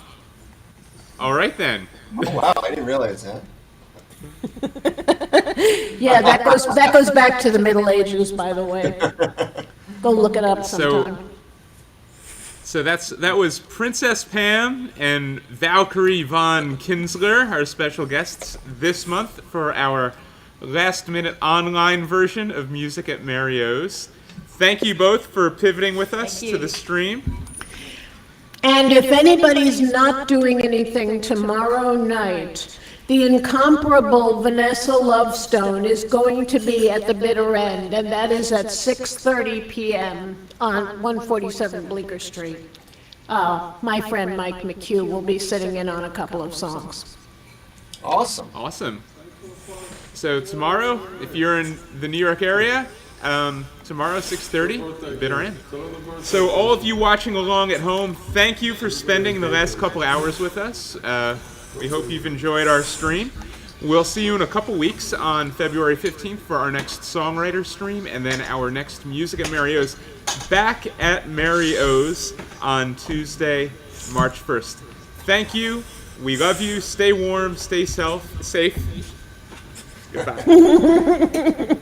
All right then. Oh, wow, I didn't realize that. Yeah, that goes back to the Middle Ages, by the way. Go look it up sometime. So that was Princess Pam and Valkyrie von Kinzler, our special guests this month for our last-minute online version of Music at Mario's. Thank you both for pivoting with us to the stream. And if anybody's not doing anything tomorrow night, the incomparable Vanessa Lovestone is going to be at the bitter end, and that is at 6:30 p.m. on 147 Bleecker Street. My friend Mike McHugh will be sitting in on a couple of songs. Awesome. Awesome. So tomorrow, if you're in the New York area, tomorrow 6:30, bitter end. So all of you watching along at home, thank you for spending the last couple hours with us. We hope you've enjoyed our stream. We'll see you in a couple weeks on February 15th for our next songwriter stream, and then our next Music at Mario's back at Mario's on Tuesday, March 1st. Thank you. We love you. Stay warm. Stay safe. Goodbye.